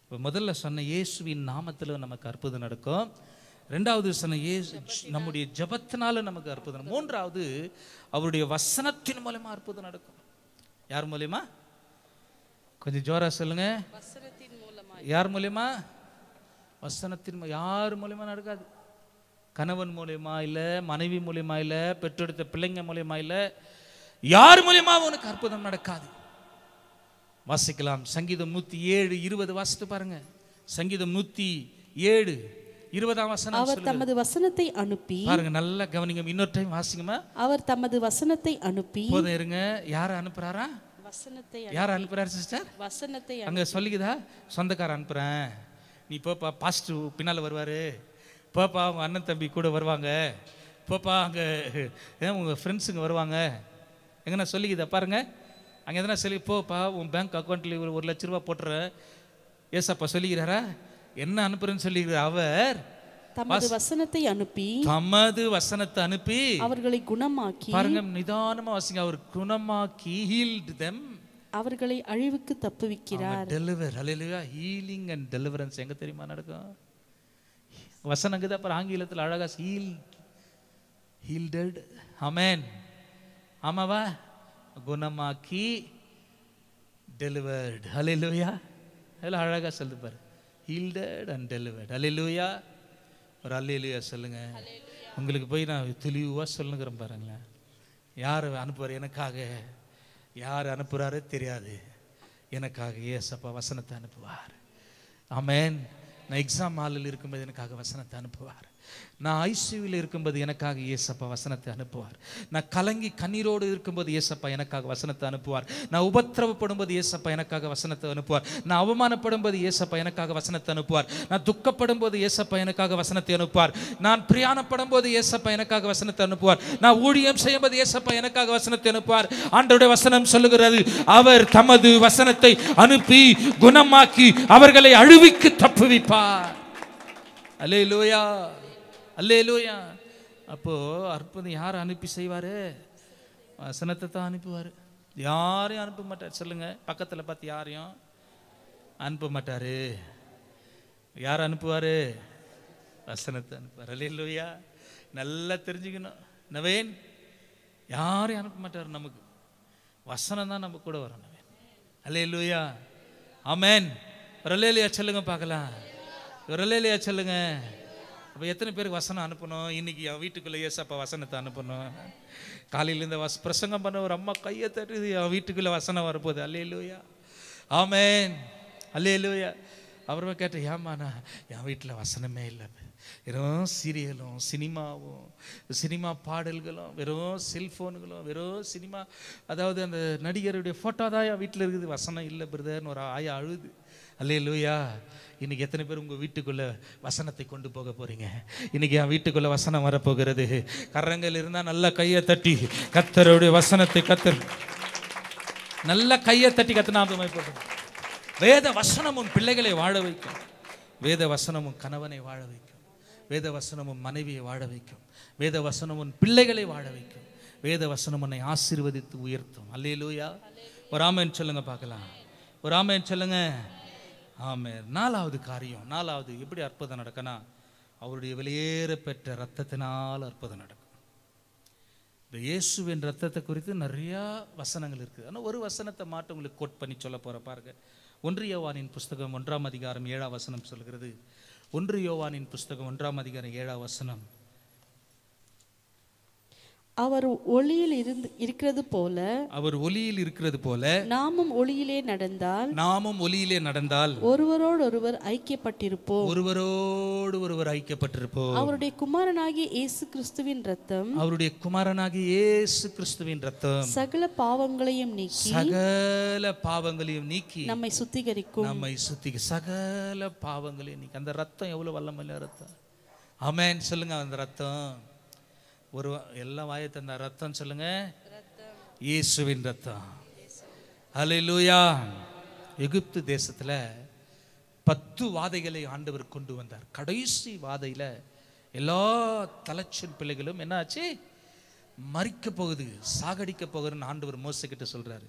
இப்போ முதல்ல சொன்ன இயேசுவின் நாமத்தில் நமக்கு அற்புதம் நடக்கும். ரெண்டாவது சொன்ன நம்முடைய ஜெபத்தினால நமக்கு அற்புதம். மூன்றாவது அவருடைய வசனத்தின் மூலமா அற்புதம் நடக்கும். யார் மூலமா? கொஞ்சம் ஜோரா சொல்லுங்க. யார் மூலமா? வசனத்தின். யார் மூலமா நடக்காது. கணவன் மூலமா இல்லை, மனைவி மூலமா இல்லை, பெற்றெடுத்த பிள்ளைங்க மூலமா இல்லை, யார் மூலமா உனக்கு அற்புதம் நடக்காது. வாசிக்கலாம். சங்கீதம் 107:20 வாசித்து பாருங்க. சங்கீதம் 107:20 வசனம். அவர் தமது வசனத்தை அனுப்பி, பாருங்க, நல்லா கவனிங்க. இன்னொரு டைம் வாசிங்கம்மா. அவர் தமது வசனத்தை அனுப்பி. போதும் இருங்க. யாரை அனுப்புறாரா? வசனத்தை. யார் அனுப்புறாரு சிஸ்டர்? வசனத்தை. அங்க சொல்லிக்குதா? சொந்தக்காரன் அனுப்புறேன், நீ போப்பா, பாஸ்டர் பின்னால வருவாரு, போப்பா உங்க அண்ணன் தம்பி கூட வருவாங்க, போப்பா அங்க உங்க ஃப்ரெண்ட்ஸுங்க வருவாங்க, எங்கன்னா சொல்லிக்குதா பாருங்க. அங்கே எதனா சொல்லி, போப்பா உன் பேங்க் அக்கௌண்ட்ல ஒரு லட்ச ரூபா போட்டுற, ஏசப்பா சொல்லிக்கிறாரா? என்ன அனுப்புறேன்னு சொல்லிக்கிறார். அவர் தமது வசனத்தை அனுப்பி அவர்களை குணமாக்கி. பாருங்க, நிதானமா வாசிங்க. அவர் குணமாக்கி, healed them, அவர்களை அழிவுக்கு தப்புவிக்கிறார். Deliver. Hallelujah! Healing and deliverance எங்க தெரியுமா நடக்கும்? வசனங்குது. அப்புறம் ஆங்கிலத்தில் அழகா ஹீல்டட். ஆமென். ஆமாவா? குணமாக்கி, டெலிவர்ட். ஹல்லேலூயா! எல்லாம் அழகா சொல்லுது பாரு. ஹீல்டட் அண்ட் டெலிவர்ட். ஹல்லேலூயா! ஒரு ஹல்லேலூயா சொல்லுங்க. உங்களுக்கு போய் நான் தெளிவாக சொல்லுங்கிறேன் பாருங்களேன். யார் அனுப்புவார் எனக்காக? யார் அனுப்புகிறாரு தெரியாது. எனக்காக ஏசப்பா வசனத்தை அனுப்புவார். ஆமென். நான் எக்ஸாம் ஹாலில் இருக்கும்போது எனக்காக வசனத்தை அனுப்புவார். நான் ஐசியூவில் இருக்கும்போது எனக்காக ஏசப்பா வசனத்தை அனுப்புவார். நான் கலங்கி கண்ணீரோடு இருக்கும்போது ஏசப்பா எனக்காக வசனத்தை அனுப்புவார். நான் உபத்திரவப்படும் போது ஏசப்பா எனக்காக வசனத்தை அனுப்புவார். நான் அவமானப்படும் போது ஏசப்பா எனக்காக வசனத்தை அனுப்புவார். நான் துக்கப்படும் போது ஏசப்பா எனக்காக வசனத்தை அனுப்புவார். நான் பிரயாணப்படும் போது ஏசப்பா எனக்காக வசனத்தை அனுப்புவார். நான் ஊழியம் செய்யும் போது ஏசப்பா எனக்காக வசனத்தை அனுப்புவார். ஆண்டவருடைய வசனம் சொல்லுகிறது, அவர் தமது வசனத்தை அனுப்பி குணமாக்கி அவர்களை அழிவுக்கு தப்புவிப்பார். அல்லேலூயா! அல்லேலூயா! அப்போ அற்புதம் யார் அனுப்பி செய்வாரு? வசனத்தை தான் அனுப்புவார். யாரையும் அனுப்ப மாட்டார். சொல்லுங்க, பக்கத்தில் பார்த்து, யாரையும் அனுப்ப மாட்டாரு. யார் அனுப்புவாரு? வசனத்தை அனுப்புவார். அல்லேலூயா! நல்லா தெரிஞ்சுக்கணும். நவேன், யாரையும் அனுப்ப மாட்டார். நமக்கு வசனம் தான் நம்ம கூட வரும். நவேன். அல்லேலூயா! ஆமென். ஒரு அல்லேலூயா சொல்லுங்க பார்க்கலாம். ஒரு அல்லேலூயா சொல்லுங்க. அப்போ எத்தனை பேருக்கு வசனம் அனுப்பணும்? இன்னைக்கு என் வீட்டுக்குள்ளே ஏசப்பா வசனத்தை அனுப்பணும். காலையிலேருந்து பிரசங்கம் பண்ண ஒரு அம்மா கையை தட்டுது, என் வீட்டுக்குள்ளே வசனம் வரப்போகுது. அல்லேலூயா! ஆமென். அல்லேலூயா! அப்புறமா கேட்டேன், ஏம்மாண்ணா என் வீட்டில் வசனமே இல்லை, வெறும் சீரியலும் சினிமாவும் சினிமா பாடல்களும் வெறும் செல்ஃபோனுகளும் வெறும் சினிமா, அதாவது அந்த நடிகருடைய ஃபோட்டோ தான் என் வீட்டில் இருக்குது, வசனம் இல்லை பிரதர்னு ஒரு ஆயா அழுது. அல்லேலூயா! இன்னைக்கு எத்தனை பேர் உங்கள் வீட்டுக்குள்ளே வசனத்தை கொண்டு போக போகிறீங்க? இன்னைக்கு என் வீட்டுக்குள்ளே வசனம் வரப்போகிறது. கரங்கள் இருந்தால் நல்லா கையை தட்டி கர்த்தருடைய வசனத்தை நல்லா கையை தட்டி கர்த்தர் போட்டு. வேத வசனம் உன் பிள்ளைகளை வாழ வைக்கும். வேத வசனம் உன் கணவனை வாழ வைக்கும். வேத வசனம் உன் மனைவியை வாழ வைக்கும். வேத வசனம் உன் பிள்ளைகளை வாழ வைக்கும். வேத வசனம் உன்னை ஆசீர்வதித்து உயர்த்தும். அல்லேலூயா! ஒரு ஆமென் சொல்லுங்க பார்க்கலாம். ஒரு ஆமென் சொல்லுங்க. ஆமென். நாலாவது காரியம், நாலாவது எப்படி அற்புதம் நடக்குன்னா, அவருடைய வெளியேற பெற்ற ரத்தத்தினால் அற்புதம் நடக்கும். இந்த இயேசுவின் ரத்தத்தை குறித்து நிறையா வசனங்கள் இருக்குது. ஆனால் ஒரு வசனத்தை மாட்டு உங்களுக்கு கோட் பண்ணி சொல்ல போகிற பாருங்க. 1 யோவானின் புஸ்தகம் 1ஆம் அதிகாரம் 7ஆம் வசனம் சொல்கிறது. 1 யோவானின் புஸ்தகம் 1ஆம் அதிகாரம் 7ஆம் வசனம். அவர் ஒளியில் இருக்கிறது போல அவர் ஒளியில் இருக்கிறது போல நாமும் ஒளியிலே நடந்தால் ஒருவரோடொருவர் ஐக்கியப்பட்டிருப்போம். அவருடைய குமாரனாகிய இயேசு கிறிஸ்துவின் இரத்தம் சகல பாவங்களையும் நீக்கி நம்மை சுத்திகரிக்கும். சகல பாவங்களையும் நீக்கி. அந்த ரத்தம் எவ்வளவு வல்லமையான ரத்தம். ஆமென் சொல்லுங்க. அந்த ரத்தம் ஒரு எல்லா வாயத்தை அந்த ரத்தம் சொல்லுங்க. இயேசுவின் ரத்தம். ஹல்லேலூயா. எகிப்து தேசத்துல 10 வாதைகளை ஆண்டவர் கொண்டு வந்தார். கடைசி வாதையில எல்லா தலைச்சன் பிள்ளைகளும் என்ன ஆச்சு? மரிக்க போகுது, சாகடிக்க போகுதுன்னு ஆண்டவர் மோசே கிட்ட சொல்றாரு.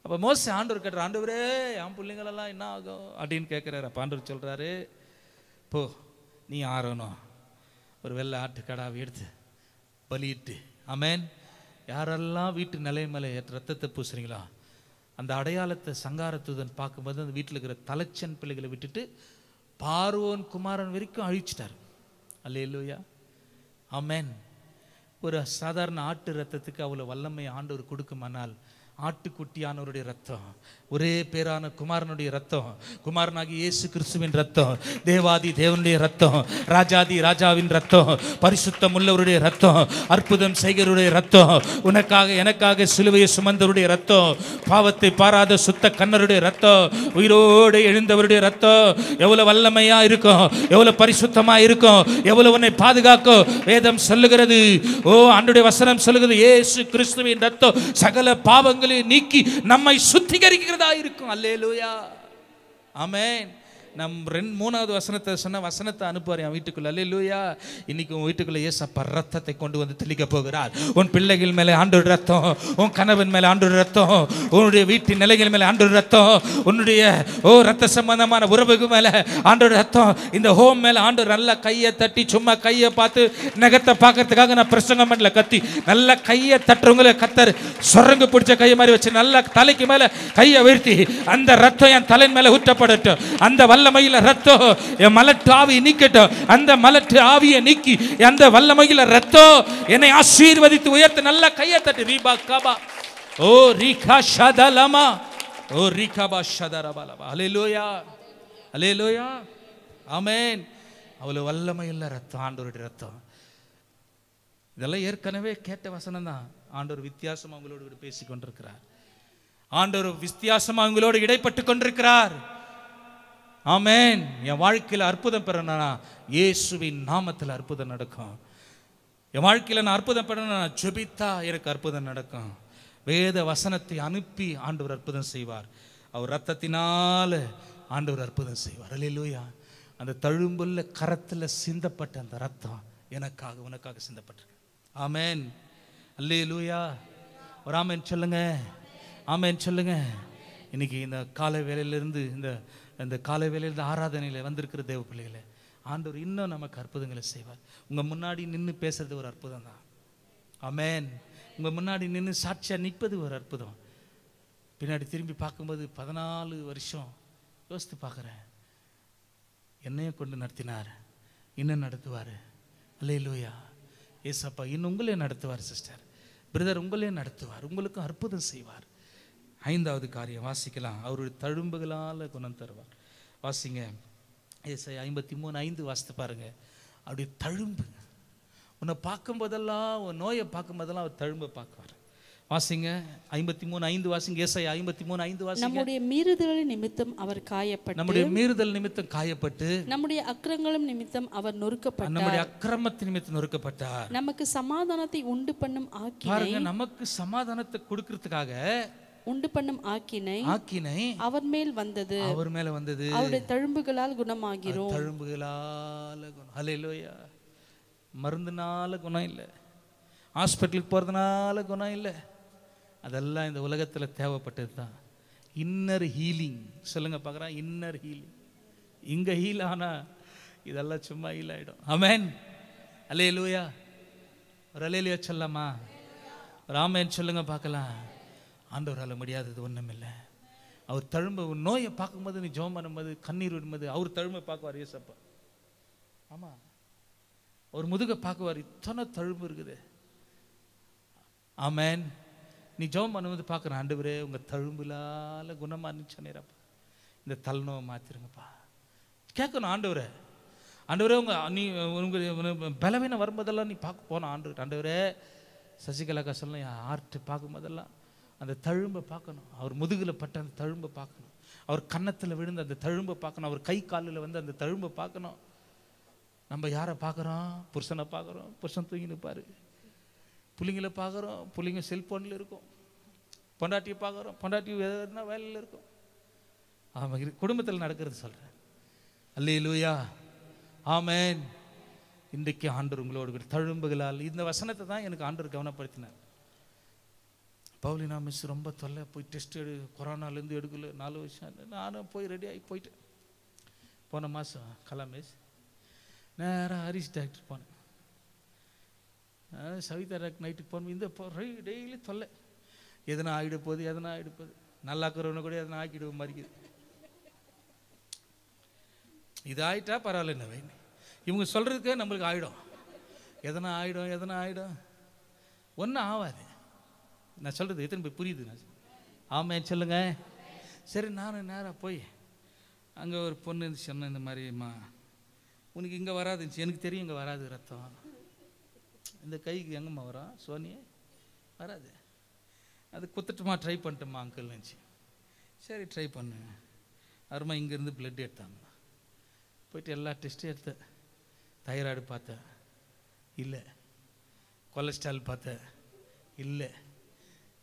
அப்ப மோசே ஆண்டவர் கேட்டார், ஆண்டவரே என் பிள்ளைங்களெல்லாம் என்ன ஆகும் அப்படின்னு கேட்கிறாரு. அப்ப ஆண்டவர் சொல்றாரு, போ நீ ஆறணும், ஒரு வெள்ளை ஆட்டுக்கடாவை எடுத்து பலியிட்டு. ஆமென். யாரெல்லாம் வீட்டு நிலைமலை ரத்தத்தை பூசுறீங்களா அந்த அடையாளத்தை சங்காரத்துடன் பார்க்கும்போது அந்த வீட்டில் இருக்கிற தலைச்சன் பிள்ளைகளை விட்டுட்டு பார்வோன் குமாரன் வரைக்கும் அழிச்சிட்டார். அல்லேலூயா. ஆமென். ஒரு சாதாரண ஆட்டு ரத்தத்துக்கு அவ்வளோ வல்லமை ஆண்டவர் கொடுக்குமானால் ஆட்டுக்குட்டியானவருடைய ரத்தம், ஒரே பேரான குமாரனுடைய ரத்தம், குமாரனாகி இயேசு கிறிஸ்துவின் ரத்தம், தேவாதி தேவனுடைய ரத்தம், ராஜாதி ராஜாவின் ரத்தம், பரிசுத்தம் உள்ளவருடைய ரத்தம், அற்புதம் செய்கிறவருடைய ரத்தம், உனக்காக எனக்காக சிலுவையை சுமந்தவருடைய ரத்தம், பாவத்தை பாராத சுத்த கண்ணருடைய ரத்தம், உயிரோடு எழுந்தவருடைய ரத்தம் எவ்வளவு வல்லமையா இருக்கும், எவ்வளவு பரிசுத்தமா இருக்கும், எவ்வளவு உன்னை பாதுகாக்கும். வேதம் சொல்லுகிறது, ஓ ஆண்டவருடைய வசனம் சொல்லுகிறது, இயேசு கிறிஸ்துவின் ரத்தம் சகல பாவங்களை நீக்கி நம்மை சுத்திகரிக்கிறதா இருக்கும். அல்லேலூயா. ஆமென். நம் 3வது வசனத்தை சொன்ன வசனத்தை அனுப்புவார் என் வீட்டுக்குள்ள. அல்லேலூயா. இன்னைக்கு உன் வீட்டுக்குள்ள இயேசப்பா ரத்தத்தை கொண்டு வந்து தெளிக்க போகிறார். உன் பிள்ளைகள் மேலே ஆண்டவர் ரத்தம், உன் கணவன் மேலே ஆண்டவர் ரத்தம், உன்னுடைய வீட்டின் நிலைகள் மேலே ஆண்டவர் ரத்தம், உன்னுடைய ரத்த சம்பந்தமான உறவுக்கு மேலே ஆண்டவர் ரத்தம், இந்த ஹோம் மேலே ஆண்டவர் நல்லா கையை தட்டி, சும்மா கையை பார்த்து நகத்தை பார்க்கறதுக்காக நான் பிரசங்கம் பண்ணல, கத்தி நல்லா கையை தட்டுறவங்களை கத்தர் சொரங்கு பிடிச்ச கையை மாதிரி வச்சு நல்லா தலைக்கு மேலே கையை வீழ்த்தி அந்த ரத்தம் என் தலையின் மேலே ஊற்றப்படட்டும். அந்த வல்லமையில ரத்தம் என் மலட்டு ஆவியை நீக்கட்டும். அந்த மலட்டு ஆவியை நீக்கி அந்த வல்லமையில ரத்தம் என்னை ஆசீர்வதித்து உயர்த்த நல்லா கையை தட்டி. ரீபா கபா ஓ ரீகா ஷதலமா ஓ ரீகாபா ஷதரபலபா. அல்லேலூயா. அல்லேலூயா. ஆமென். அவ்வளவு வல்லமையுள்ள ரத்தம் ஆண்டவருடைய ரத்தம். இதெல்லாம் ஏற்கனவே கேட்ட வசனம் தான். ஆண்டவர் வித்தியாசமா அவங்களோடு பேசிக் கொண்டிருக்கிறார். ஆண்டவர் வித்தியாசமா அவங்களோடு இடைப்பட்டு கொண்டிருக்கிறார். ஆமென். என் வாழ்க்கையில் அற்புதம் பெறணும்னா இயேசுவின் நாமத்தில் அற்புதம் நடக்கும். என் வாழ்க்கையில் நான் அற்புதம் பெறணும்னா ஜெபித்தா எனக்கு அற்புதம் நடக்கும். வேத வசனத்தை அனுப்பி ஆண்டவர் அற்புதம் செய்வார். அவர் ரத்தத்தினால ஆண்டவர் அற்புதம் செய்வார். அல்லேலூயா. அந்த தழும்புள்ள கரத்தில் சிந்தப்பட்ட அந்த ரத்தம் எனக்காக உனக்காக சிந்தப்பட்டிருக்கு. ஆமென். அல்லேலூயா. ஒரு ஆமென் சொல்லுங்க. ஆமென் சொல்லுங்க. இன்னைக்கு இந்த காலை வேளையிலிருந்து இந்த காலை வேளையிலிருந்து ஆராதனையில் வந்திருக்கிற தேவ பிள்ளைகளை ஆண்டவர் இன்னும் நமக்கு அற்புதங்களை செய்வார். உங்கள் முன்னாடி நின்று பேசுறது ஒரு அற்புதம் தான். ஆமென். உங்கள் முன்னாடி நின்று சாட்சியாக நிற்பது ஒரு அற்புதம். பின்னாடி திரும்பி பார்க்கும்போது 14 வருஷம் யோசித்து பார்க்குறேன், என்னையும் கொண்டு நடத்தினார், இன்னும் நடத்துவார். அல்லேலூயா. ஏசப்பா இன்னும் உங்களையும் நடத்துவார். சிஸ்டர் பிரதர் உங்களையும் நடத்துவார், உங்களுக்கும் அற்புதம் செய்வார். 5வது காரியம் வாசிக்கலாம். அவருடைய தழும்புகளால் குணம் தருவார். வாசிங்க. ஏசாயா 53:5 வாசித்து பாருங்க. அவருடைய தழும்பு உன்னை பார்க்கும்போதெல்லாம், உன் நோயை பார்க்கும்போதெல்லாம் அவர் தழும்பை பார்க்குவார். வாசிங்க. 53:5 வாசிங்க. ஏசாயா 53:5 வாசிங்க. நம்முடைய மீறுதல் நிமித்தம் அவர் காயப்பட்டு, நம்முடைய மீறுதல் நிமித்தம் காயப்பட்டு, நம்முடைய அக்கிரமங்களின் நிமித்தம் அவர் நொறுக்கப்பட்டார். நம்முடைய அக்கிரமத்தின் நிமித்தம் நொறுக்கப்பட்டார். நமக்கு சமாதானத்தை உண்டு பண்ணும் ஆக்கினை, பாருங்க, நமக்கு சமாதானத்தை கொடுக்கிறதுக்காக உண்டு பண்ணும் ஆக்கினை அவர் மேல் வந்தது. அவர் மேல வந்தது. அவருடைய தழும்புகளால் குணமாகிறோம். தழும்புகளால குணம். அல்லேலூயா. மருந்துனால குணம் இல்லை, ஹாஸ்பிட்டலுக்கு போறதுனால குணம் இல்லை. அதெல்லாம் இந்த உலகத்துல தேவைப்பட்டது தான். இன்னர் ஹீலிங் சொல்லுங்க பார்க்குறேன். இன்னர் ஹீலிங் இங்க ஹீல் ஆனா இதெல்லாம் சும்மா ஹீல் ஆயிடும். ஆமென். அல்லேலூயா. ஒரு அல்லேலூயா சொல்லலாமா? ஒரு ஆமென் சொல்லுங்க பார்க்கலாம். ஆண்டவரால் முடியாதது ஒன்றும் இல்லை. அவர் தழும்பு நோயை பார்க்கும்போது, நீ ஜெபம் பண்ணும்போது, கண்ணீர் விடும்போது அவர் தழும்பை பார்க்குவார். ஏசப்பா. ஆமாம், அவர் முதுகை பார்க்குவார். இத்தனை தழும்பு இருக்குது. ஆமென். நீ ஜெபம் பண்ணும்போது பார்க்குறேன், ஆண்டவரே உங்கள் தழும்புலால குணமானுச்சு சொன்னீரப்பா, இந்த தலைநோவை மாற்றிருங்கப்பா. கேட்கணும் ஆண்டவரே. ஆண்டவரே நீ உங்கள் பலவீனம் வரும்போதெல்லாம் நீ பார்க்க போன ஆண்டவரே சசிகலாக்கா சொல்லலாம், என் ஆர்ட் பார்க்கும்போதெல்லாம் அந்த தழும்பை பார்க்கணும். அவர் முதுகில் பட்ட அந்த தழும்பை பார்க்கணும். அவர் கன்னத்தில் விழுந்து அந்த தழும்பை பார்க்கணும். அவர் கை காலில் வந்து அந்த தழும்பை பார்க்கணும். நம்ம யாரை பார்க்குறோம்? புருஷனை பார்க்குறோம், புருஷன் தூங்கின்னு பாரு. பிள்ளைங்களை பார்க்குறோம், பிள்ளைங்க செல்ஃபோனில் இருக்கும். பொண்டாட்டியை பார்க்குறோம், பொண்டாட்டி எதுனா வேலையில் இருக்கும். ஆமாம், குடும்பத்தில் நடக்கிறது சொல்கிறேன். அல்லேலூயா, ஆமென். இன்றைக்கு ஆண்டவர் உங்களோடு தழும்புகளால், இந்த வசனத்தை தான் எனக்கு ஆண்டவர் கவனப்படுத்தினார். பவுலினா மிஸ் ரொம்ப தொல்லை, போய் டெஸ்ட் கொரோனாலேருந்து எடுக்கல 4 வருஷம். நானும் போய் ரெடி ஆகி போயிட்டேன். போன மாதம் கலா மிஸ் நேராக ஹரிஷ் டாக்டர் போனேன். சவிதா டாக்டர் நைட்டுக்கு போனோம். இந்த டெய்லி தொல்லை, எதனா ஆகிட போகுது. நல்லா இருக்கிறவனை கூட எதனா ஆக்கிடுவோம் மறிக்குது. இது ஆகிட்டா பரவாயில்ல, என்ன வேணும் இவங்க சொல்கிறதுக்கே நம்மளுக்கு ஆகிடும். எதனா ஆகிடும் ஒன்றும் ஆகாது. நான் சொல்கிறது எத்தனை போய் புரியுது? நான் ஆமாம் சொல்லுங்க. சரி, நான் நேராக போய் அங்கே ஒரு பொண்ணு சொன்னேன், இந்த மாதிரிம்மா உனக்கு இங்கே வராதுச்சு, எனக்கு தெரியும் இங்கே வராது ரத்தம், இந்த கைக்கு எங்கம்மா வரும் சோனியே வராது, அது குத்துட்டுமா ட்ரை பண்ணிட்டோம்மா அங்கிள் நினச்சி. சரி ட்ரை பண்ணு. அருமா இங்கேருந்து பிளட் எடுத்தாங்க. போயிட்டு எல்லா டெஸ்ட்டும் எடுத்தேன். தைராய்டு பார்த்தேன், இல்லை. கொலஸ்ட்ரால் பார்த்தேன், இல்லை.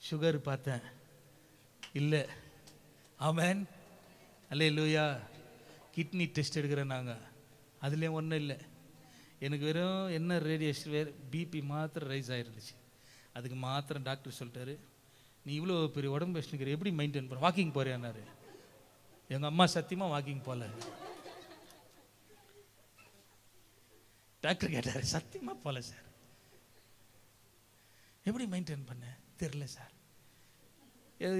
சுகர் பார்த்தேன், இல்லை. ஆமென், அல்லேலூயா. கிட்னி டெஸ்ட் எடுக்கிறேன் நாங்கள், அதுலேயும் ஒன்றும் இல்லை. எனக்கு வெறும் என்ன ரேடியேஷன், வேறு பிபி மாத்திரம் ரைஸ் ஆகிருந்துச்சு. அதுக்கு மாத்திரம் டாக்டர் சொல்லிட்டாரு, நீ இவ்வளோ பெரிய உடம்பு வச்சுக்கிற, எப்படி மெயின்டைன் பண்ண, வாக்கிங் போறியான்னாரு. எங்கள் அம்மா சத்தியமாக வாக்கிங் போகல. டாக்டர் கேட்டார், சத்தியமாக போகல சார். எப்படி மெயின்டைன் பண்ண தெரில சார்.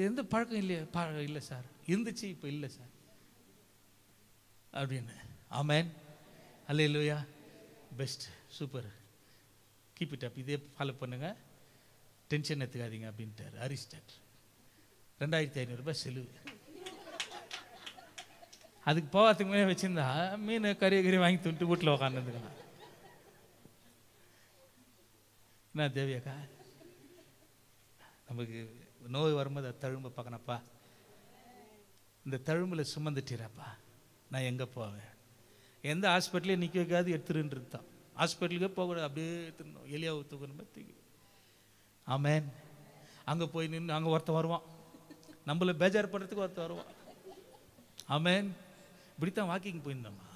எந்த பழக்கம் இல்லை சார். இருந்துச்சு, இப்போ இல்லை சார் அப்படின்னு. Amen, hallelujah. Best, super, keep it up, இதே ஃபாலோ பண்ணுங்க, டென்ஷன் எடுத்துக்காதீங்க அப்படின்ட்டார் ஹரிஷ் டாக்டர். 2500 ரூபாய் செலவு. அதுக்கு போகிறதுக்கு முன்னே வச்சுருந்தா மீன் கறி வாங்கி துண்டு வீட்டில் உக்காந்துக்கலாம். என்ன தேவியாக்கா, நமக்கு நோய் வரும்போது தழும்பை பார்க்கணப்பா. இந்த தழும்பில் சுமந்துட்டீராப்பா, நான் எங்கே போவேன்? எந்த ஹாஸ்பிட்டலையும் நிற்க வைக்காது, எடுத்துருன்றது தான். ஹாஸ்பிட்டலுக்கே போகக்கூடாது, அப்படியே எடுத்துடணும். எலியாவை தூக்கணும் தூக்கி. ஆமென். அங்கே போய் நின்று அங்கே ஒருத்தன் வருவான், நம்மளை பேஜார் பண்ணுறதுக்கு ஒருத்தன் வருவான். ஆமென். இப்படித்தான் வாக்கிங் போயிருந்தோம்மா.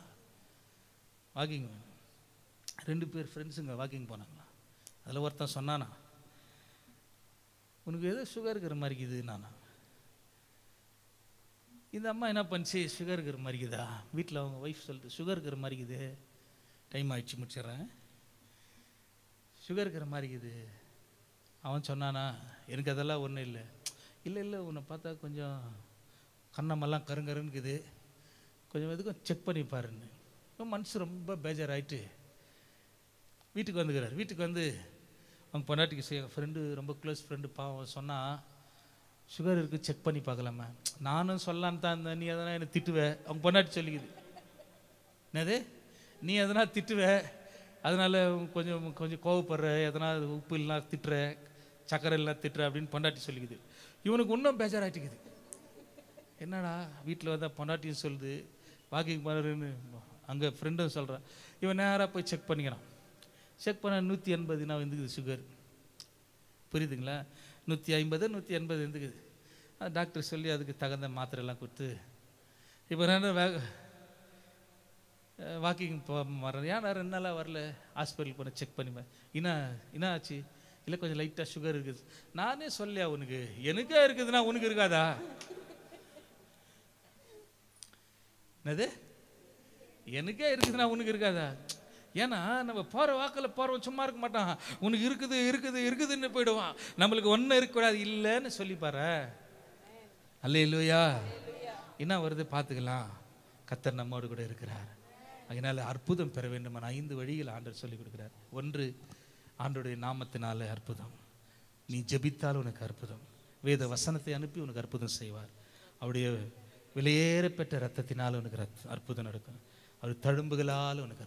வாக்கிங் 2 பேர் ஃப்ரெண்ட்ஸுங்க வாக்கிங் போனாங்களா. அதில் ஒருத்தன் சொன்னானா, உனக்கு ஏதோ சுகர் இருக்கிற மாதிரி இருக்குது. நானா, இந்த அம்மா என்ன பண்ணிச்சு, சுகர் இருக்கிற மாதிரி இருக்குதா? வீட்டில் அவங்க ஒய்ஃப் சொல்லிட்டு, சுகர் இருக்கிற மாதிரி இருக்குது, டைம் ஆகிடுச்சு முடிச்சிட்றேன், சுகர் இருக்கிற மாதிரி இருக்குது. அவன் சொன்னானா, எனக்கு அதெல்லாம் ஒன்றும் இல்லை. இல்லை உன்னை பார்த்தா கொஞ்சம் கண்ணமெல்லாம் கருங்கருங்குது, கொஞ்சம் எதுக்கும் செக் பண்ணி பாருன்னு. மனசு ரொம்ப பேஜாராயிட்டு வீட்டுக்கு வந்துக்கிறார். வீட்டுக்கு வந்து அவங்க பொண்டாட்டிக்கு ஃப்ரெண்டு, ரொம்ப க்ளோஸ் ஃப்ரெண்டு பாவம் சொன்னால், சுகர் இருக்குது, செக் பண்ணி பார்க்கலாமா. நானும் சொல்லலான்னு தான் இருந்தேன், நீ எதனா என்னை திட்டுவேன். அவங்க பொண்டாட்டி சொல்லிக்குது, என்னது நீ எதனா திட்டுவேன், அதனால் கொஞ்சம் கோவப்படுற, எதனா உப்பு இல்லைனா திட்டுற, சக்கரை இல்லைனா திட்டுற அப்படின்னு பொண்டாட்டி சொல்லிக்குது. இவனுக்கு இன்னும் பேஜாராகிட்டுக்குது. என்னடா வீட்டில் வந்தால் பொண்டாட்டியும் சொல்லுது வாக்கிங் பண்ணுறேன்னு, அங்கே ஃப்ரெண்டும் சொல்கிறான். இவன் நேராக போய் செக் பண்ணிக்கிறான். செக் பண்ண 180 நான் வந்துக்குது சுகர். புரியுதுங்களா? 150 180 இருந்துக்குது. டாக்டர் சொல்லி அதுக்கு தகுந்த மாத்திரைலாம் கொடுத்து இப்போ நான் வாக்கிங் வரேன். ஏன் நான் 2 நாளாக வரல, ஹாஸ்பிட்டலுக்கு போனேன், செக் பண்ணி என்ன ஆச்சு? இல்லை கொஞ்சம் லைட்டாக சுகர் இருக்குது. நானே சொல்லியா உனக்கு, எனக்கே இருக்குதுன்னா உனக்கு இருக்காதா? என்னது எனக்கே இருக்குதுன்னா உனக்கு இருக்காதா? ஏன்னா நம்ம போகிற வாக்கில் போகிறவன் சும்மா இருக்க மாட்டான். உனக்கு இருக்குதுன்னு போயிடுவான். நம்மளுக்கு ஒன்றும் இருக்கக்கூடாது, இல்லைன்னு சொல்லிப்பாரு. அல்லேலூயா. என்ன வருது பார்த்துக்கலாம். கர்த்தர் நம்மோடு கூட இருக்கிறார். அதனால் அற்புதம் பெற வேண்டுமான 5 வழிகள் ஆண்டவர் சொல்லிக் கொடுக்குறார். 1, ஆண்டவருடைய நாமத்தினால அற்புதம். நீ ஜெபித்தால் உனக்கு அற்புதம். வேத வசனத்தை அனுப்பி உனக்கு அற்புதம் செய்வார். அவருடைய விலையேற பெற்ற ரத்தத்தினால் உனக்கு அற்புதம் நடக்கும். அவர் தழும்புகளால் உனக்கு